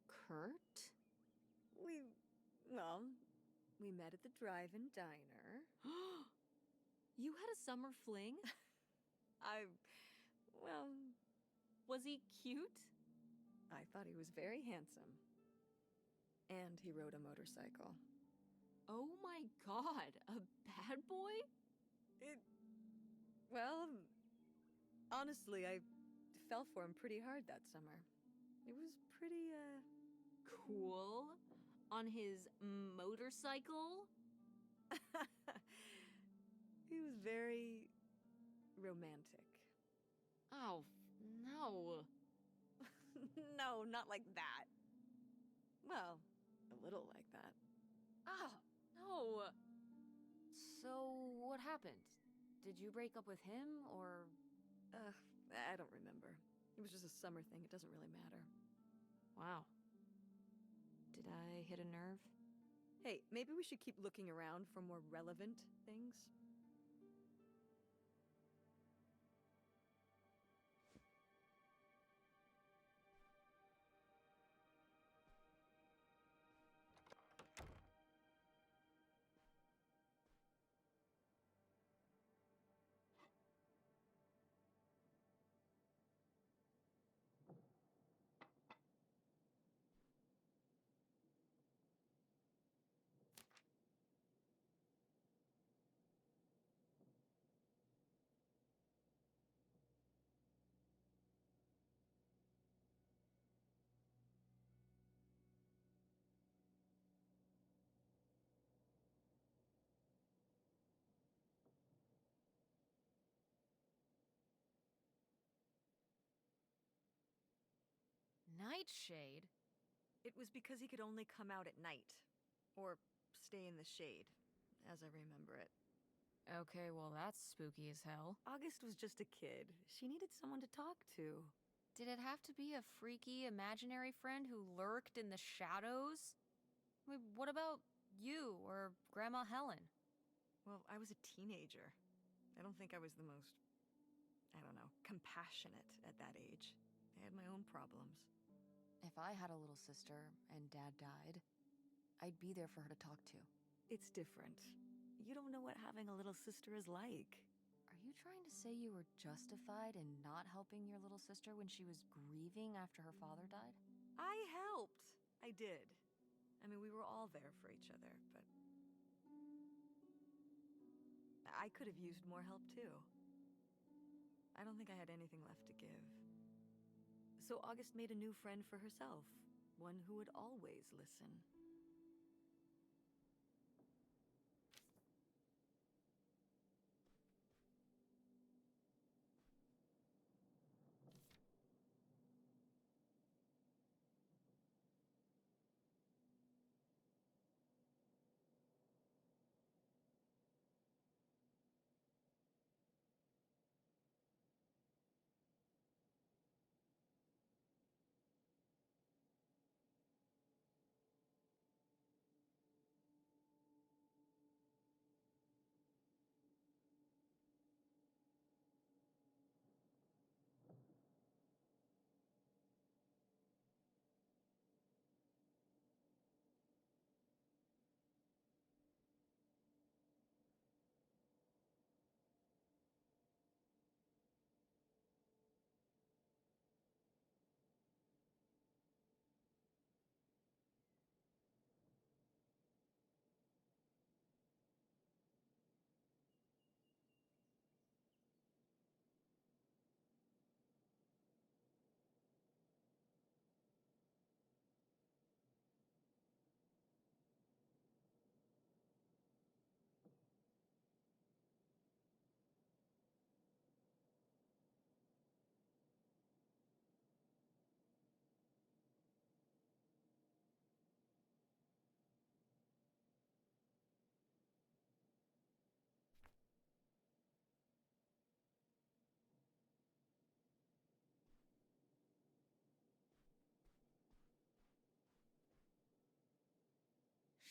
Speaker 1: Kurt?
Speaker 3: Well, we met at the drive-in diner.
Speaker 1: You had a summer fling?
Speaker 3: Well,
Speaker 1: Was he cute?
Speaker 3: I thought he was very handsome. And he rode a motorcycle.
Speaker 1: Oh my god, a bad boy?
Speaker 3: Well, honestly, I fell for him pretty hard that summer. It was pretty,
Speaker 1: Cool. On his motorcycle?
Speaker 3: He was very romantic.
Speaker 1: Oh, no.
Speaker 3: No, not like that. Well, a little like that.
Speaker 1: Oh, no. So, what happened? Did you break up with him, or?
Speaker 3: I don't remember. It was just a summer thing. It doesn't really matter.
Speaker 1: Wow. Did I hit a nerve?
Speaker 3: Hey, maybe we should keep looking around for more relevant things.
Speaker 1: Nightshade?
Speaker 3: It was because he could only come out at night. Or stay in the shade, as I remember it.
Speaker 1: Okay, well, that's spooky as hell.
Speaker 3: August was just a kid. She needed someone to talk to.
Speaker 1: Did it have to be a freaky imaginary friend who lurked in the shadows? I mean, what about you or Grandma Helen?
Speaker 3: Well, I was a teenager. I don't think I was the most, I don't know, compassionate at that age. I had my own problems.
Speaker 1: If I had a little sister and Dad died, I'd be there for her to talk to.
Speaker 3: It's different. You don't know what having a little sister is like.
Speaker 1: Are you trying to say you were justified in not helping your little sister when she was grieving after her father died?
Speaker 3: I helped. I did. I mean, we were all there for each other, but I could have used more help too. I don't think I had anything left to give. So August made a new friend for herself, one who would always listen.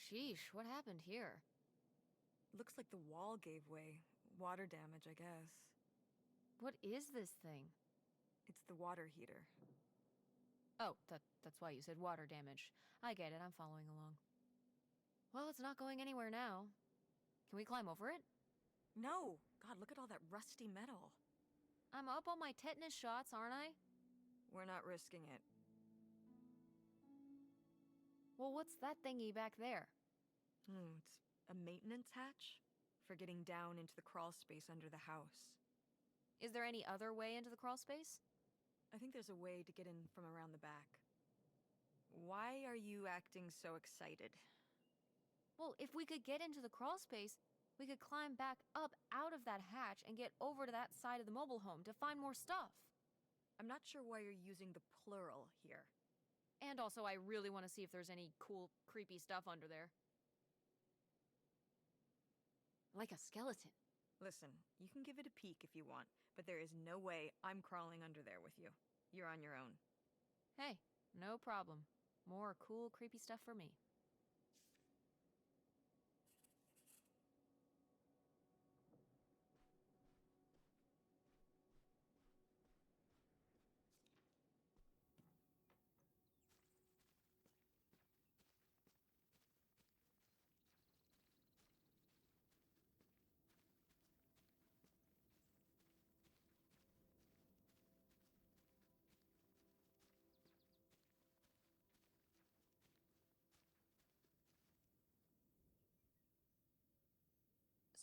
Speaker 1: Sheesh, what happened here?
Speaker 3: Looks like the wall gave way. Water damage, I guess.
Speaker 1: What is this thing?
Speaker 3: It's the water heater.
Speaker 1: Oh, that's why you said water damage. I get it, I'm following along. Well, it's not going anywhere now. Can we climb over it?
Speaker 3: No! God, look at all that rusty metal.
Speaker 1: I'm up on my tetanus shots, aren't I?
Speaker 3: We're not risking it.
Speaker 1: Well, what's that thingy back there?
Speaker 3: It's a maintenance hatch for getting down into the crawl space under the house.
Speaker 1: Is there any other way into the crawl space?
Speaker 3: I think there's a way to get in from around the back. Why are you acting so excited?
Speaker 1: Well, if we could get into the crawl space, we could climb back up out of that hatch and get over to that side of the mobile home to find more stuff.
Speaker 3: I'm not sure why you're using the plural here.
Speaker 1: And also, I really want to see if there's any cool, creepy stuff under there. Like a skeleton.
Speaker 3: Listen, you can give it a peek if you want, but there is no way I'm crawling under there with you. You're on your own.
Speaker 1: Hey, no problem. More cool, creepy stuff for me.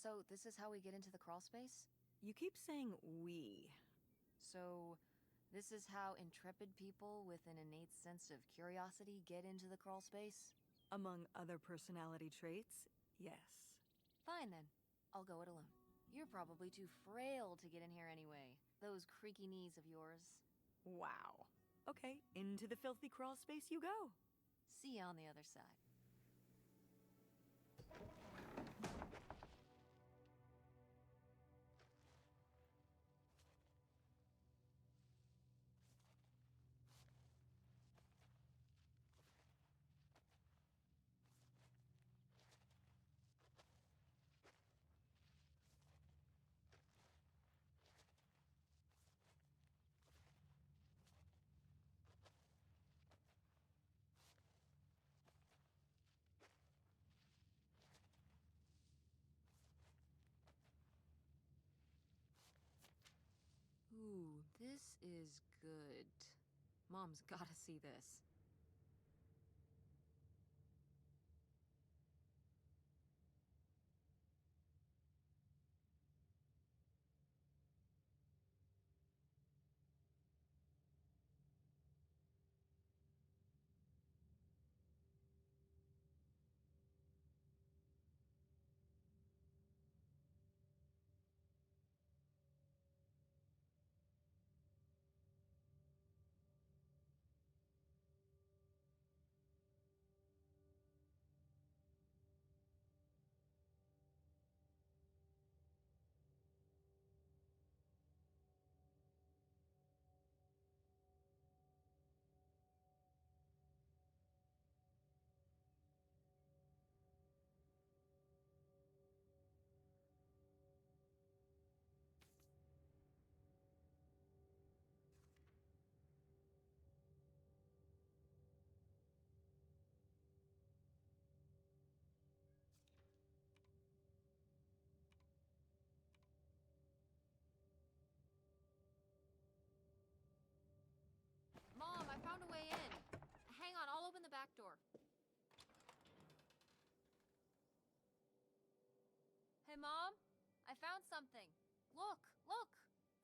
Speaker 1: So, this is how we get into the crawl space?
Speaker 3: You keep saying we.
Speaker 1: So, this is how intrepid people with an innate sense of curiosity get into the crawl space?
Speaker 3: Among other personality traits, yes.
Speaker 1: Fine then. I'll go it alone. You're probably too frail to get in here anyway. Those creaky knees of yours.
Speaker 3: Wow. Okay, into the filthy crawl space you go.
Speaker 1: See you on the other side. Ooh, this is good. Mom's gotta see this. Mom, I found a way in. Hang on, I'll open the back door. Hey, Mom? I found something. Look, look!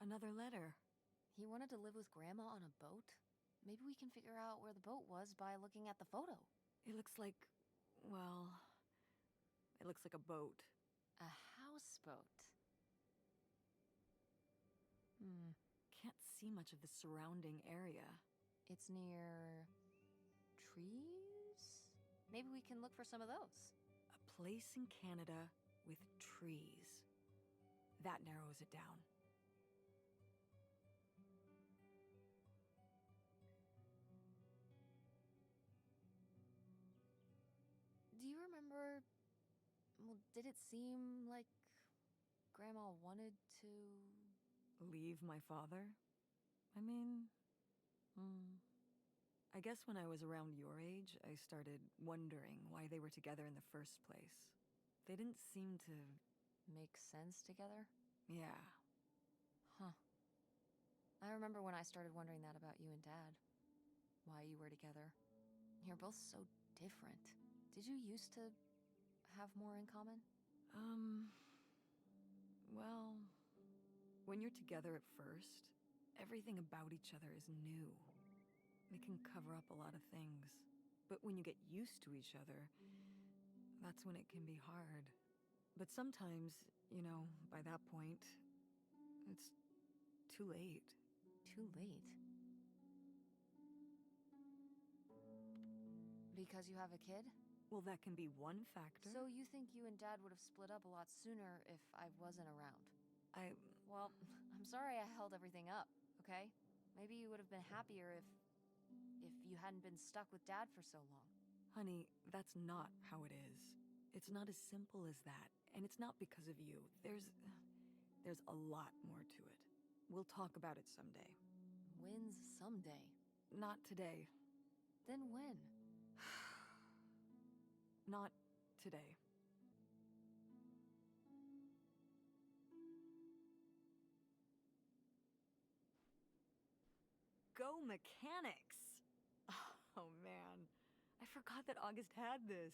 Speaker 3: Another letter.
Speaker 1: He wanted to live with Grandma on a boat? Maybe we can figure out where the boat was by looking at the photo.
Speaker 3: It looks like, well, it looks like a boat.
Speaker 1: A houseboat.
Speaker 3: Can't see much of the surrounding area.
Speaker 1: It's near trees? Maybe we can look for some of those.
Speaker 3: A place in Canada with trees. That narrows it down.
Speaker 1: Do you remember... Well, did it seem like Grandma Grandma wanted to...
Speaker 3: Leave my father? I mean, I guess when I was around your age, I started wondering why they were together in the first place. They didn't seem to...
Speaker 1: Make sense together?
Speaker 3: Yeah.
Speaker 1: Huh. I remember when I started wondering that about you and Dad. Why you were together. You're both so different. Did you used to have more in common?
Speaker 3: Well, when you're together at first, everything about each other is new. They can cover up a lot of things. But when you get used to each other, that's when it can be hard. But sometimes, by that point, it's too late.
Speaker 1: Too late? Because you have a kid?
Speaker 3: Well, that can be one factor.
Speaker 1: So you think you and Dad would have split up a lot sooner if I wasn't around? Well, I'm sorry I held everything up, okay? Maybe you would have been happier if you hadn't been stuck with Dad for so long.
Speaker 3: Honey, that's not how it is. It's not as simple as that, and it's not because of you. There's a lot more to it. We'll talk about it someday.
Speaker 1: When's someday?
Speaker 3: Not today.
Speaker 1: Then when?
Speaker 3: Not today. Go mechanics! Oh man, I forgot that August had this.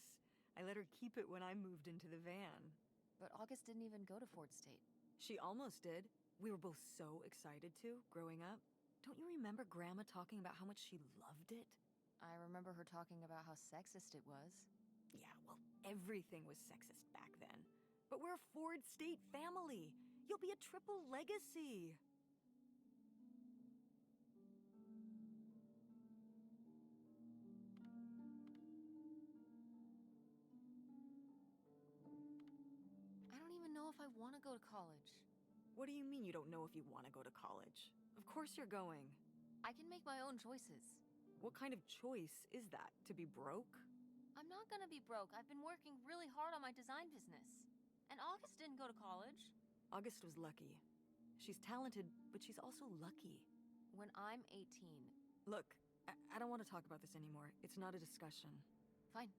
Speaker 3: I let her keep it when I moved into the van.
Speaker 1: But August didn't even go to Ford State.
Speaker 3: She almost did. We were both so excited to, growing up. Don't you remember Grandma talking about how much she loved it?
Speaker 1: I remember her talking about how sexist it was.
Speaker 3: Yeah, well, everything was sexist back then. But we're a Ford State family. You'll be a triple legacy.
Speaker 1: I don't even know if I want to go to college.
Speaker 3: What do you mean you don't know if you want to go to college? Of course you're going.
Speaker 1: I can make my own choices.
Speaker 3: What kind of choice is that? To be broke?
Speaker 1: I'm not gonna be broke. I've been working really hard on my design business. And August didn't go to college.
Speaker 3: August was lucky. She's talented, but she's also lucky.
Speaker 1: When I'm 18.
Speaker 3: Look, I don't want to talk about this anymore. It's not a discussion.
Speaker 1: Fine.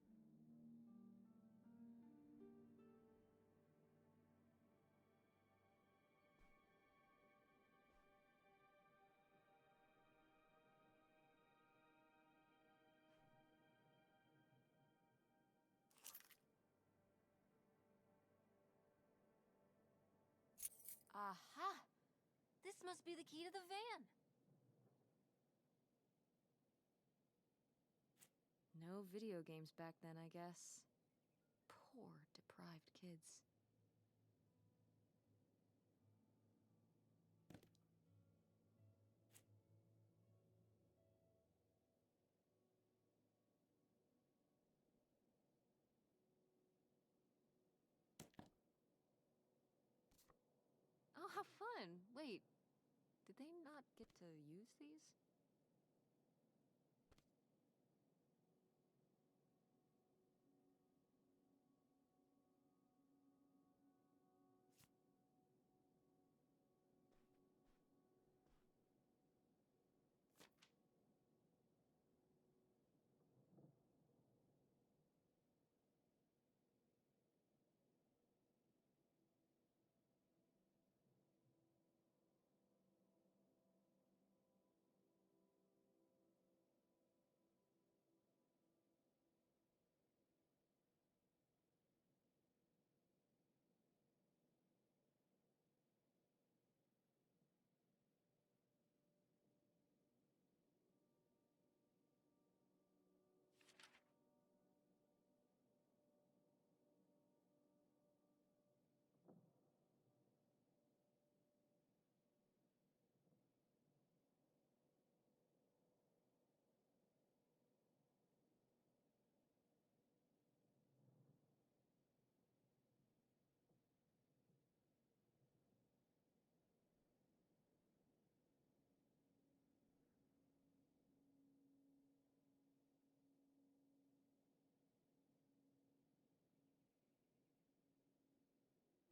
Speaker 1: Aha! This must be the key to the van. No video games back then, I guess. Poor, deprived kids. Oh, how fun! Wait, did they not get to use these?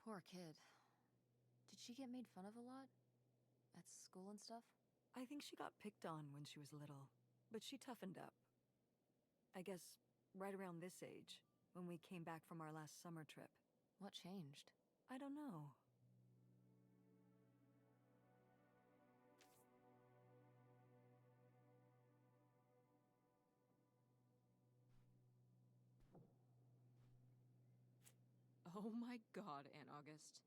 Speaker 1: Poor kid. she get made fun of a lot? At school and stuff?
Speaker 3: I think she got picked on when she was little, but she toughened up. I guess right around this age, when we came back from our last summer trip.
Speaker 1: What changed?
Speaker 3: I don't know.
Speaker 1: Oh my god, Aunt August.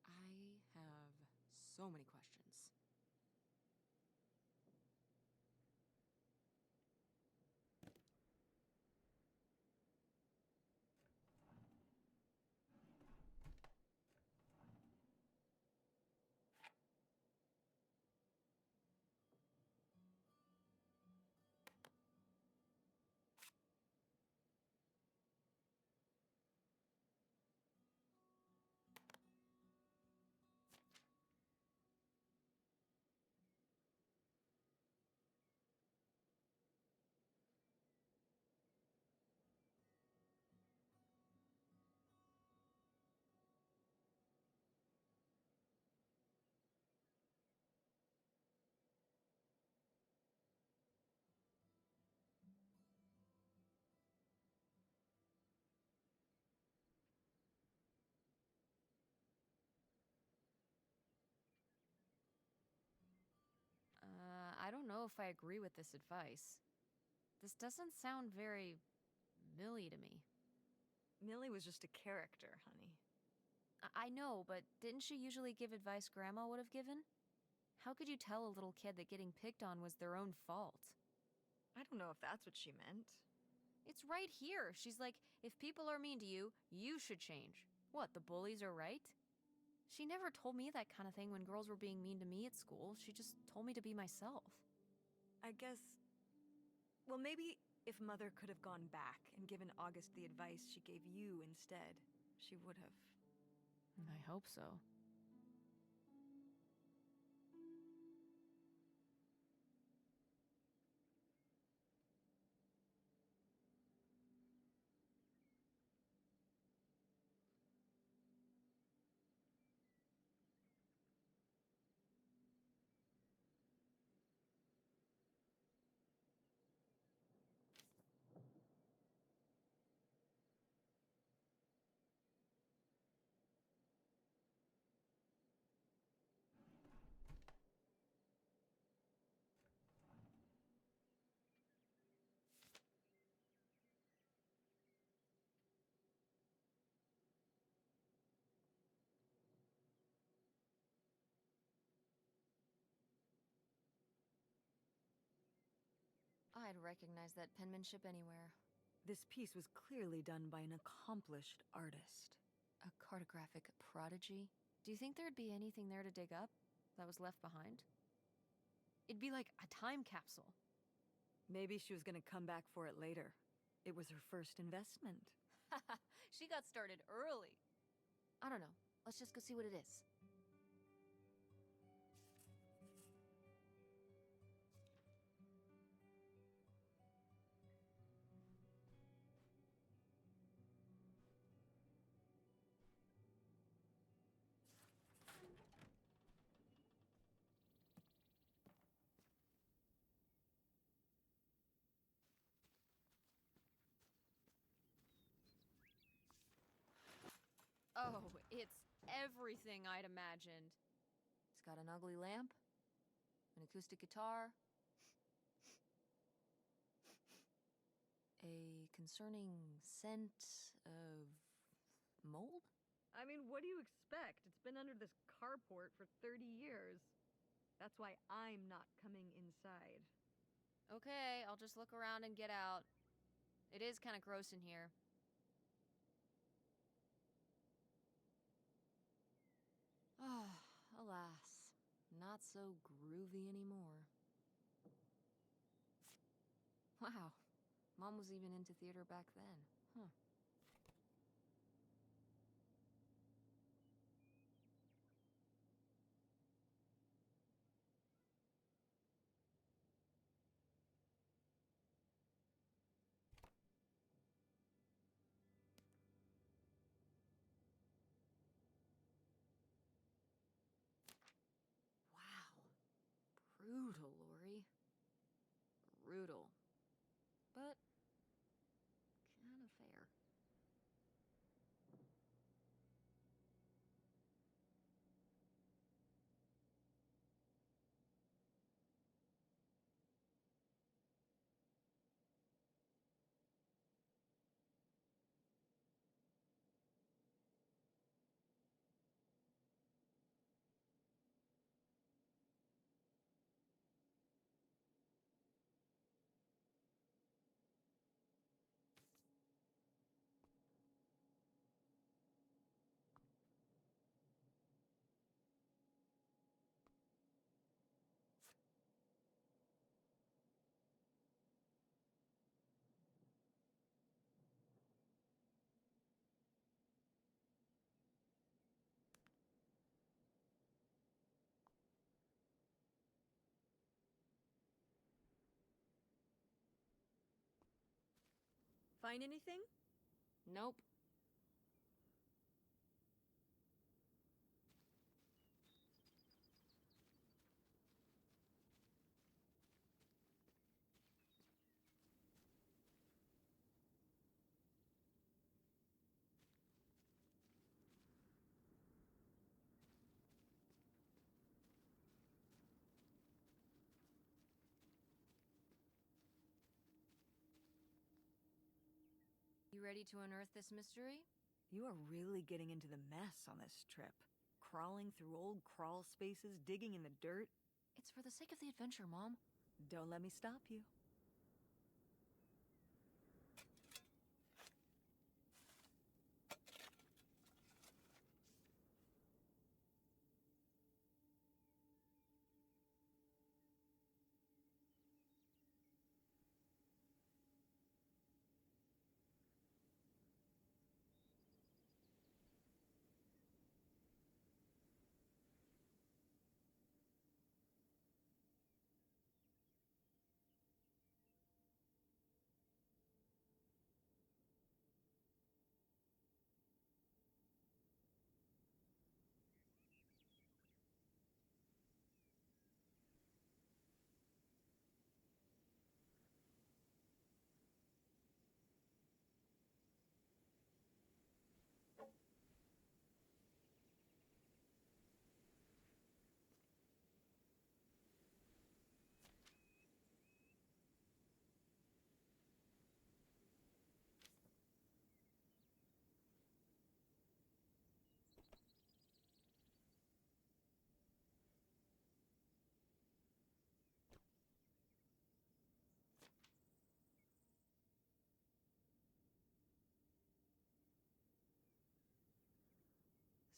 Speaker 1: I have so many questions. I don't know if I agree with this advice. This doesn't sound very Millie to me.
Speaker 3: Millie was just a character, honey.
Speaker 1: I know, but didn't she usually give advice Grandma would have given? How could you tell a little kid that getting picked on was their own fault?
Speaker 3: I don't know if that's what she meant.
Speaker 1: It's right here. She's like, if people are mean to you, you should change. What, the bullies are right? She never told me that kind of thing when girls were being mean to me at school. She just told me to be myself.
Speaker 3: I guess... Well, maybe if Mother could have gone back and given August the advice she gave you instead, she would have.
Speaker 1: I hope so. I'd recognize that penmanship anywhere.
Speaker 3: This piece was clearly done by an accomplished artist.
Speaker 1: A cartographic prodigy? Do you think there'd be anything there to dig up that was left behind? It'd be like a time capsule.
Speaker 3: Maybe she was gonna come back for it later. It was her first investment.
Speaker 1: She got started early. I don't know. Let's just go see what it is. Oh, it's everything I'd imagined. It's got an ugly lamp, an acoustic guitar, a concerning scent of mold?
Speaker 3: I mean, what do you expect? It's been under this carport for 30 years. That's why I'm not coming inside.
Speaker 1: Okay, I'll just look around and get out. It is kind of gross in here. Ah, alas, not so groovy anymore. Wow, Mom was even into theater back then. Huh. brutal, but kind of fair.
Speaker 3: Find anything?
Speaker 1: Nope. You ready to unearth this mystery?
Speaker 3: You are really getting into the mess on this trip. Crawling through old crawl spaces, digging in the dirt.
Speaker 1: It's for the sake of the adventure, Mom.
Speaker 3: Don't let me stop you.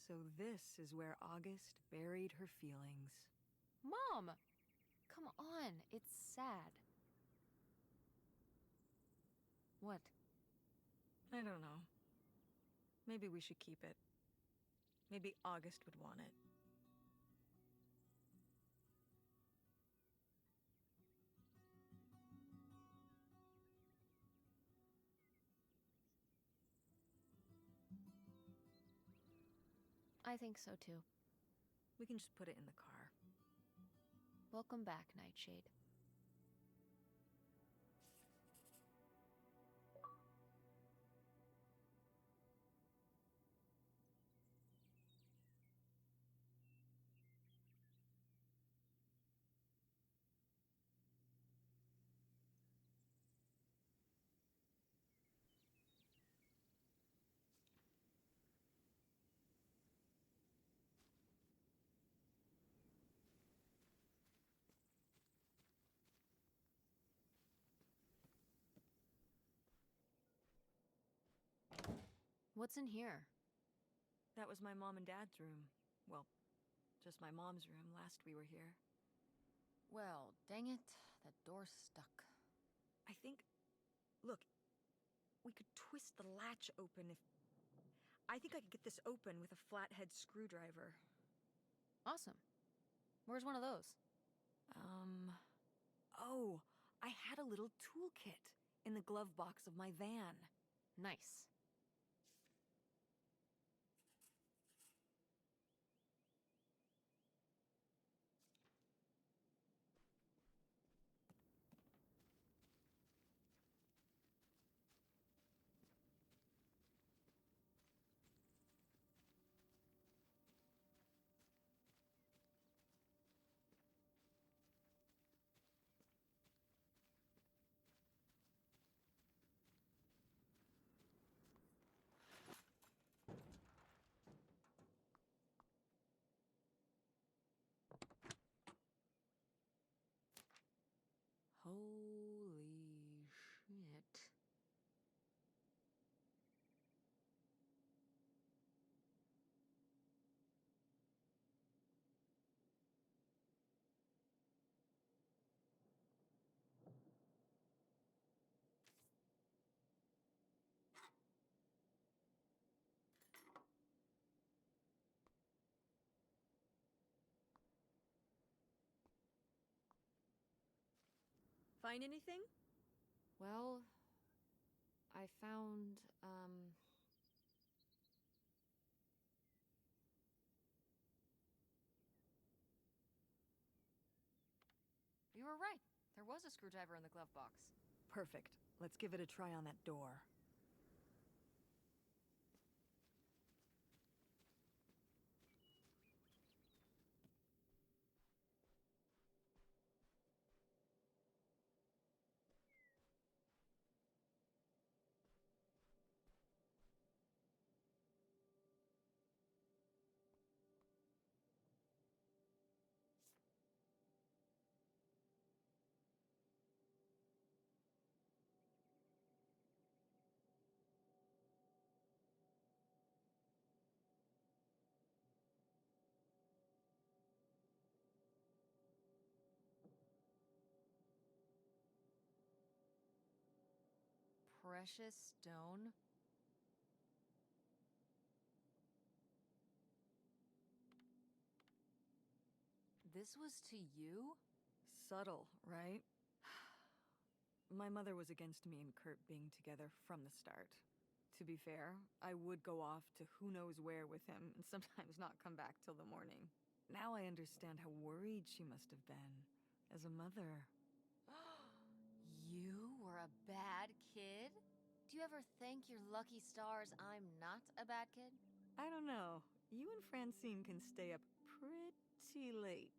Speaker 3: So this is where August buried her feelings.
Speaker 1: Mom! Come on, it's sad. What?
Speaker 3: I don't know. Maybe we should keep it. Maybe August would want it.
Speaker 1: I think so too.
Speaker 3: We can just put it in the car.
Speaker 1: Welcome back, Nightshade. What's in here?
Speaker 3: That was my mom and dad's room. Well, just my mom's room last we were here.
Speaker 1: Well, dang it, that door's stuck.
Speaker 3: I think... Look, we could twist the latch open if... I think I could get this open with a flathead screwdriver.
Speaker 1: Awesome. Where's one of those?
Speaker 3: Oh, I had a little toolkit in the glove box of my van.
Speaker 1: Nice.
Speaker 3: find anything?
Speaker 1: Well, I found, You were right. There was a screwdriver in the glove box.
Speaker 3: Perfect. Let's give it a try on that door.
Speaker 1: Precious stone? This was to you?
Speaker 3: Subtle, right? My mother was against me and Kurt being together from the start. To be fair, I would go off to who knows where with him and sometimes not come back till the morning. Now I understand how worried she must have been as a mother.
Speaker 1: You were a bad kid? Do you ever thank your lucky stars I'm not a bad kid?
Speaker 3: I don't know. You and Francine can stay up pretty late.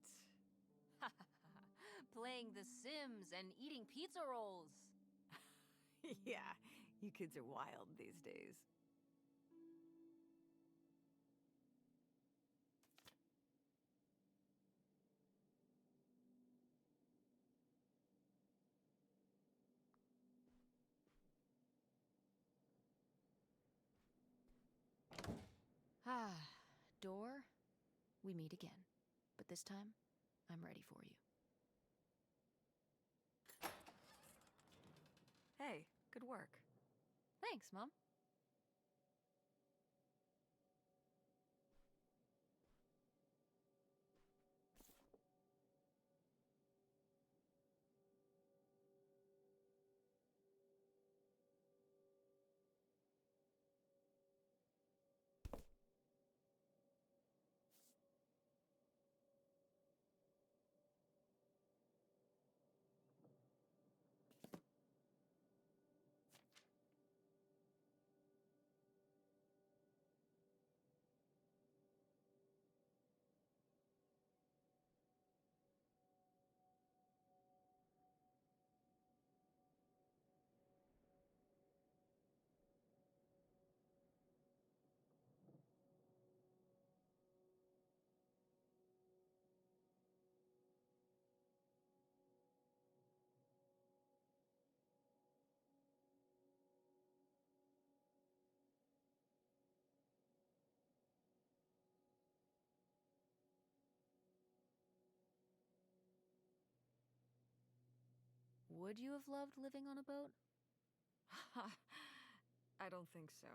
Speaker 1: Playing The Sims and eating pizza rolls.
Speaker 3: Yeah, you kids are wild these days.
Speaker 1: Ah, door, we meet again. But this time, I'm ready for you.
Speaker 3: Hey, good work.
Speaker 1: Thanks, Mom. Would you have loved living on a boat?
Speaker 3: I don't think so.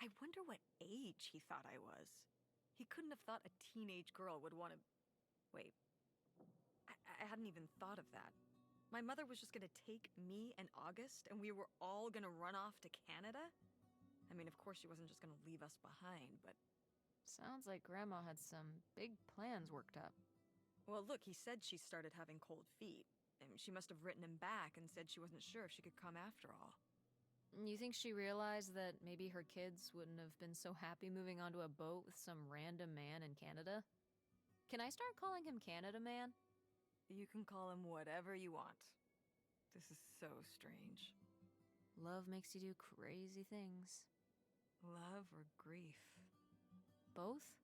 Speaker 3: I wonder what age he thought I was. He couldn't have thought a teenage girl would want to... Wait. I hadn't even thought of that. My mother was just gonna take me and August, and we were all gonna run off to Canada? I mean, of course she wasn't just gonna leave us behind, but...
Speaker 1: Sounds like Grandma had some big plans worked up.
Speaker 3: Well, look, he said she started having cold feet. And she must have written him back and said she wasn't sure if she could come after all.
Speaker 1: You think she realized that maybe her kids wouldn't have been so happy moving onto a boat with some random man in Canada? Can I start calling him Canada Man?
Speaker 3: You can call him whatever you want. This is so strange.
Speaker 1: Love makes you do crazy things.
Speaker 3: Love or grief?
Speaker 1: Both?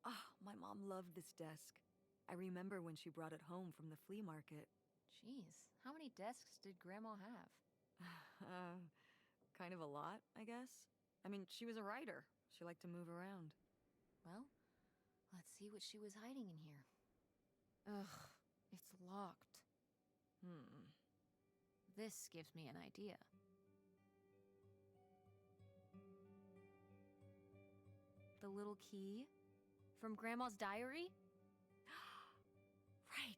Speaker 3: Ah, my mom loved this desk. I remember when she brought it home from the flea market.
Speaker 1: Jeez, how many desks did Grandma have?
Speaker 3: Uh, kind of a lot, I guess. I mean, she was a writer. She liked to move around.
Speaker 1: Well, let's see what she was hiding in here. Ugh, it's locked. This gives me an idea. The little key from Grandma's diary?
Speaker 3: Right.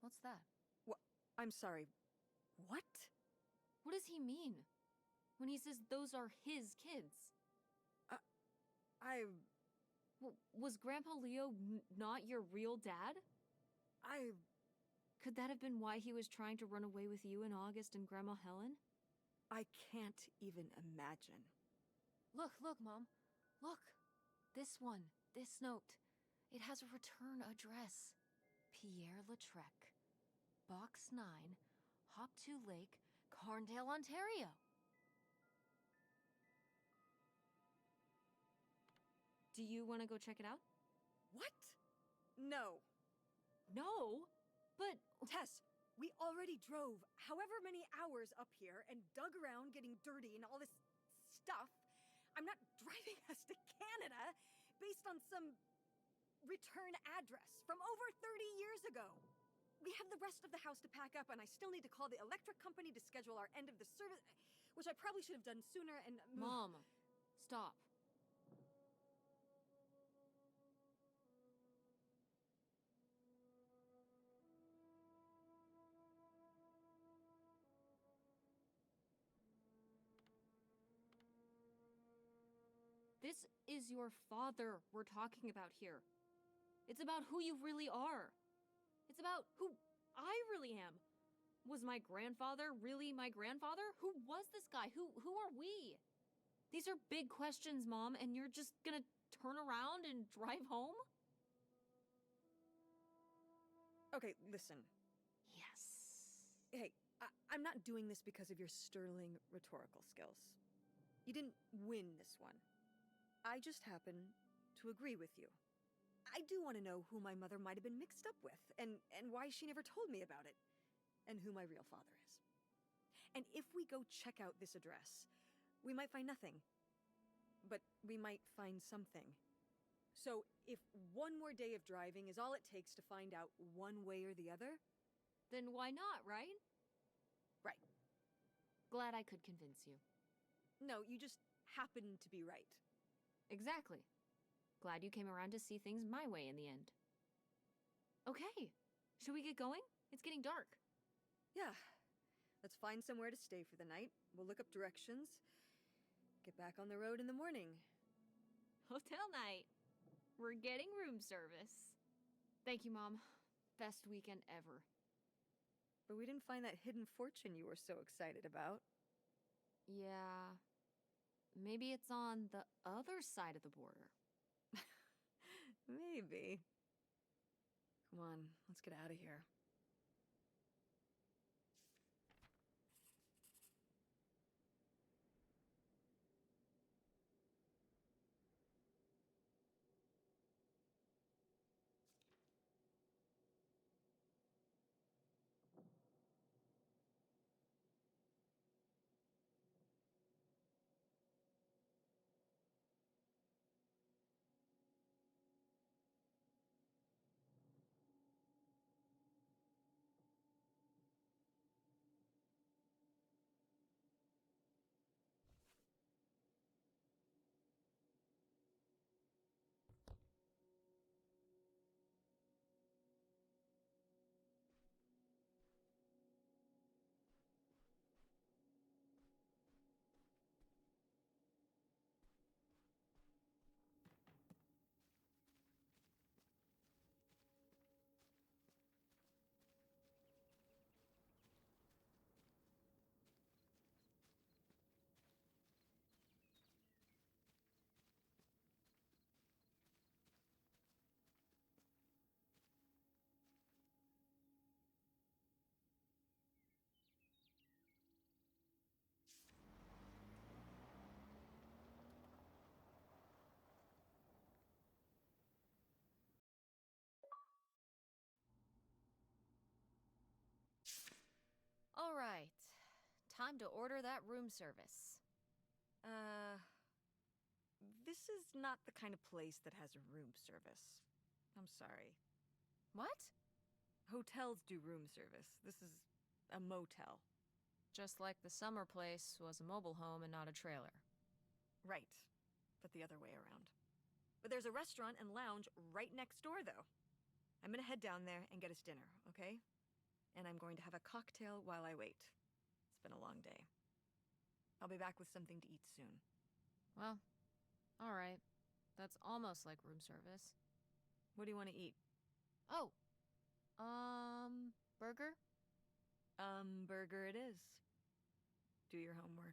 Speaker 1: What's that?
Speaker 3: I'm sorry. What?
Speaker 1: What does he mean when he says those are his kids?
Speaker 3: I...
Speaker 1: Was Grandpa Leo not your real dad? Could that have been why he was trying to run away with you and August and Grandma Helen?
Speaker 3: I can't even imagine.
Speaker 1: Look, Mom. Look. This one. This note. It has a return address. Pierre Lautrec. Box 9, Hop 2 Lake, Carndale, Ontario. Do you want to go check it out?
Speaker 3: What? No.
Speaker 1: No, but...
Speaker 3: Tess, we already drove however many hours up here and dug around getting dirty and all this stuff. I'm not driving us to Canada based on some return address from over 30 years ago. We have the rest of the house to pack up, and I still need to call the electric company to schedule our end of the service, which I probably should have done sooner, and...
Speaker 1: Mom, stop. This is your father we're talking about here. It's about who you really are. It's about who I really am. Was my grandfather really my grandfather? Who was this guy? Who are we? These are big questions, Mom, and you're just gonna turn around and drive home?
Speaker 3: Okay, listen.
Speaker 1: Yes.
Speaker 3: Hey, I'm not doing this because of your sterling rhetorical skills. You didn't win this one. I just happen to agree with you. I do want to know who my mother might have been mixed up with, and why she never told me about it, and who my real father is. And if we go check out this address, we might find nothing. But we might find something. So if one more day of driving is all it takes to find out one way or the other...
Speaker 1: Then why not, right?
Speaker 3: Right.
Speaker 1: Glad I could convince you.
Speaker 3: No, you just happen to be right.
Speaker 1: Exactly. Glad you came around to see things my way in the end. Okay, should we get going? It's getting dark.
Speaker 3: Yeah. Let's find somewhere to stay for the night. We'll look up directions. Get back on the road in the morning.
Speaker 1: Hotel night. We're getting room service. Thank you, Mom. Best weekend ever.
Speaker 3: But we didn't find that hidden fortune you were so excited about.
Speaker 1: Yeah. Maybe it's on the other side of the border.
Speaker 3: Maybe. Come on, let's get out of here.
Speaker 1: All right. Time to order that room service.
Speaker 3: This is not the kind of place that has room service. I'm sorry.
Speaker 1: What?
Speaker 3: Hotels do room service. This is a motel.
Speaker 1: Just like the summer place was a mobile home and not a trailer.
Speaker 3: Right, but the other way around. But there's a restaurant and lounge right next door, though. I'm gonna head down there and get us dinner, okay? And I'm going to have a cocktail while I wait. It's been a long day. I'll be back with something to eat soon.
Speaker 1: Well, all right. That's almost like room service.
Speaker 3: What do you want to eat?
Speaker 1: Oh, burger?
Speaker 3: Burger it is. Do your homework.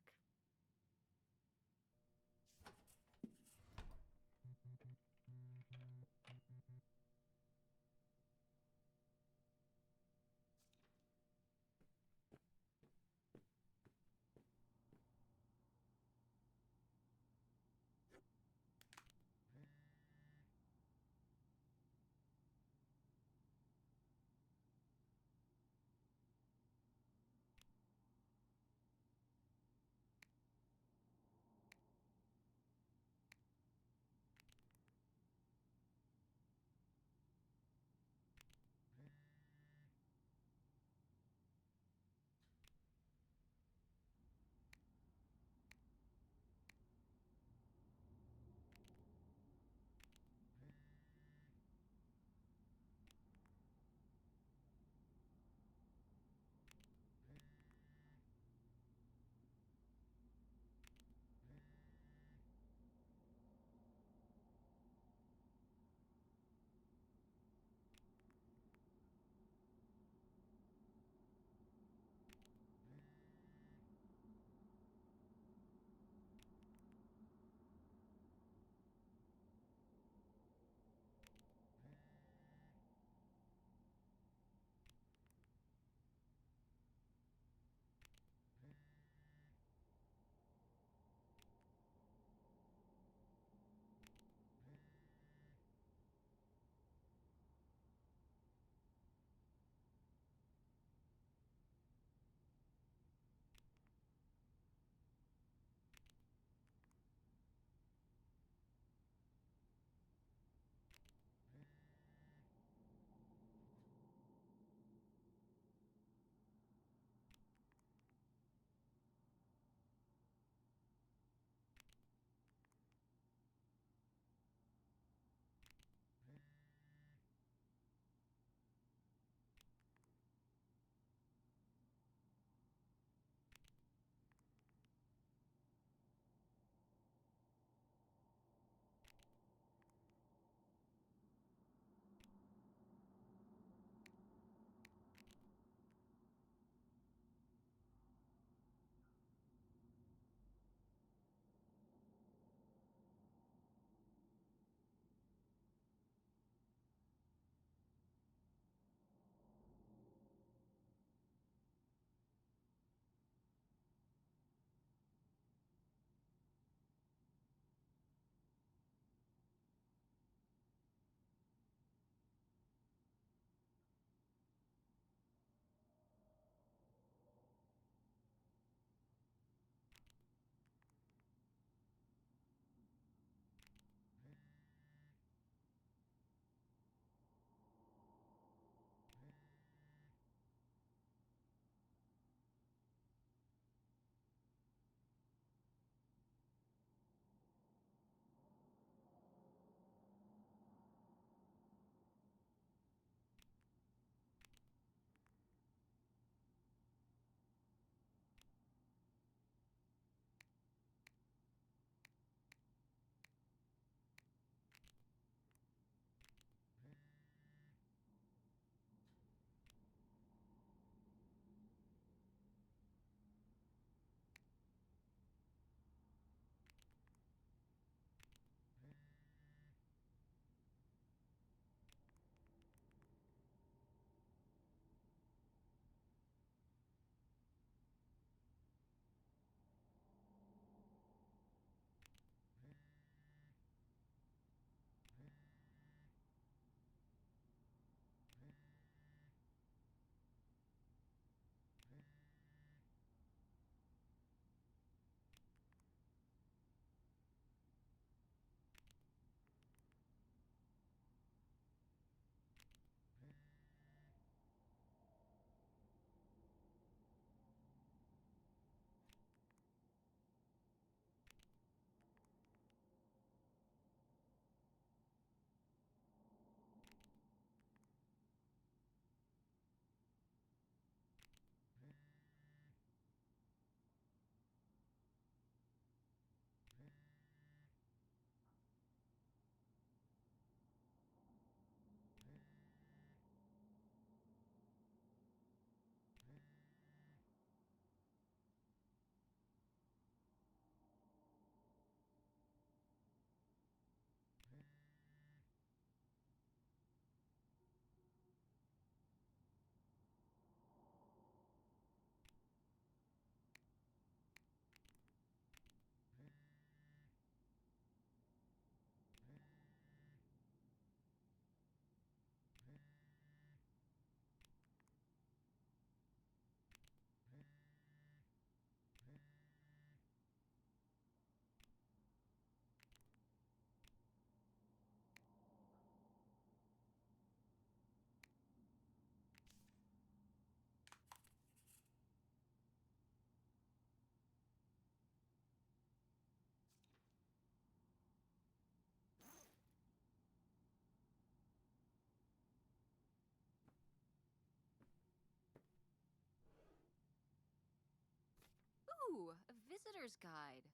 Speaker 1: visitor's guide.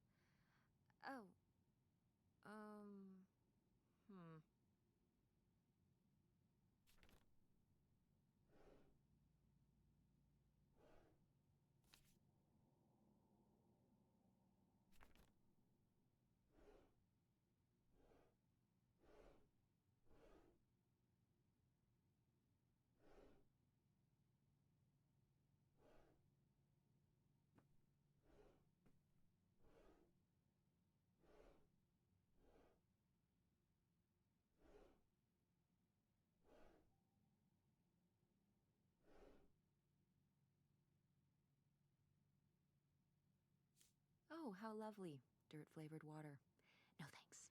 Speaker 1: Oh. Hmm. Oh, how lovely. Dirt-flavored water. No thanks.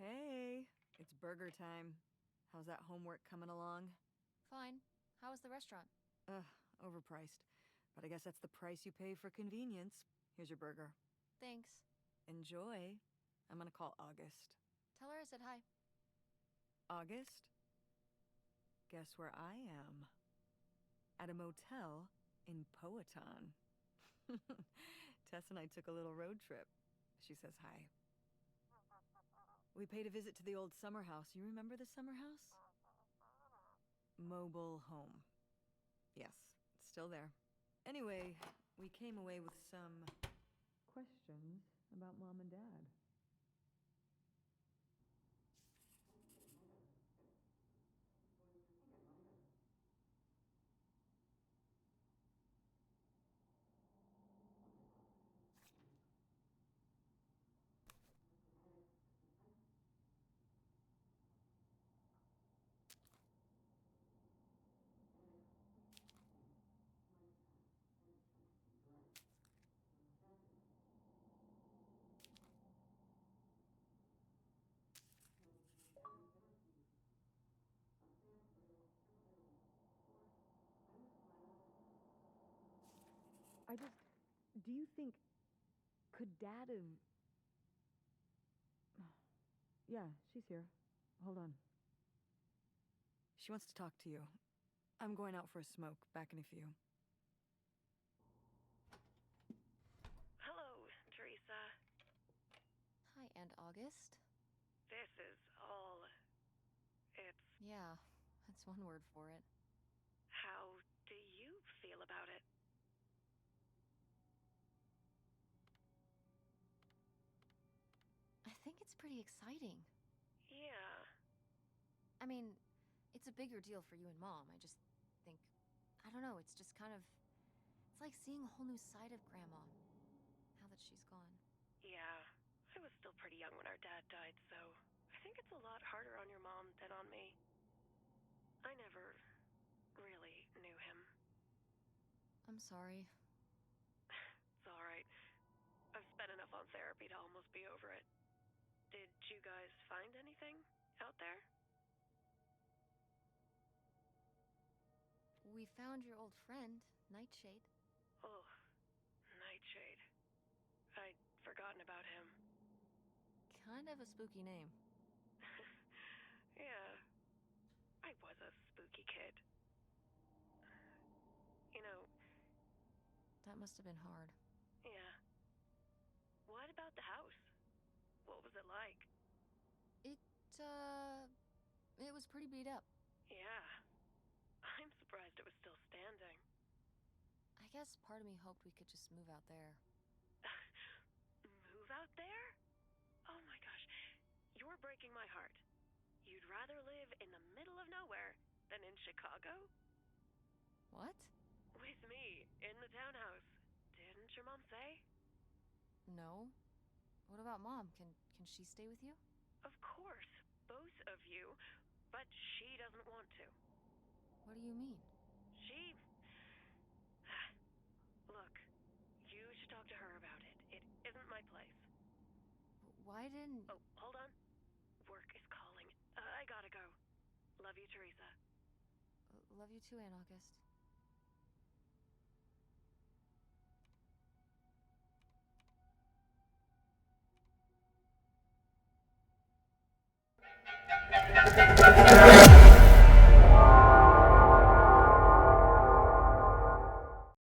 Speaker 3: Hey, it's burger time. How's that homework coming along?
Speaker 1: Fine. How was the restaurant?
Speaker 3: Ugh, overpriced. But I guess that's the price you pay for convenience. Here's your burger.
Speaker 1: Thanks.
Speaker 3: Enjoy. I'm gonna call August.
Speaker 1: Tell her I said hi.
Speaker 3: August? Guess where I am? At a motel in Powhatan. Tess and I took a little road trip. She says hi. We paid a visit to the old summer house. You remember the summer house? Mobile home. Yes, it's still there. Anyway, we came away with some questions about Mom and Dad. Do you think, could Dad have... Yeah, she's here. Hold on. She wants to talk to you. I'm going out for a smoke, back in a few.
Speaker 4: Hello, Teresa.
Speaker 1: Hi, and August?
Speaker 4: This is all... It's...
Speaker 1: Yeah, that's one word for it.
Speaker 4: How do you feel about it?
Speaker 1: I think it's pretty exciting.
Speaker 4: Yeah.
Speaker 1: I mean, it's a bigger deal for you and Mom. I just think, I don't know, it's just kind of, it's like seeing a whole new side of Grandma, now that she's gone.
Speaker 4: Yeah. I was still pretty young when our dad died, so I think it's a lot harder on your mom than on me. I never really knew him.
Speaker 1: I'm sorry.
Speaker 4: It's alright. I've spent enough on therapy to almost be over it. Did you guys find anything out there?
Speaker 1: We found your old friend, Nightshade.
Speaker 4: Oh, Nightshade. I'd forgotten about him.
Speaker 1: Kind of a spooky name.
Speaker 4: Yeah, I was a spooky kid. You know,
Speaker 1: That must have been hard.
Speaker 4: yeah. What about the house? What was it like?
Speaker 1: It, it was pretty beat up.
Speaker 4: Yeah. I'm surprised it was still standing.
Speaker 1: I guess part of me hoped we could just move out there.
Speaker 4: Move out there? Oh my gosh. You're breaking my heart. You'd rather live in the middle of nowhere than in Chicago?
Speaker 1: What?
Speaker 4: With me, in the townhouse. Didn't your mom say?
Speaker 1: No. What about Mom? Can she stay with you?
Speaker 4: Of course, both of you, but she doesn't want to.
Speaker 1: What do you mean?
Speaker 4: She... Look, you should talk to her about it. It isn't my place.
Speaker 1: Why didn't...
Speaker 4: Oh, hold on. Work is calling. I gotta go. Love you, Teresa.
Speaker 1: Love you too, Aunt August.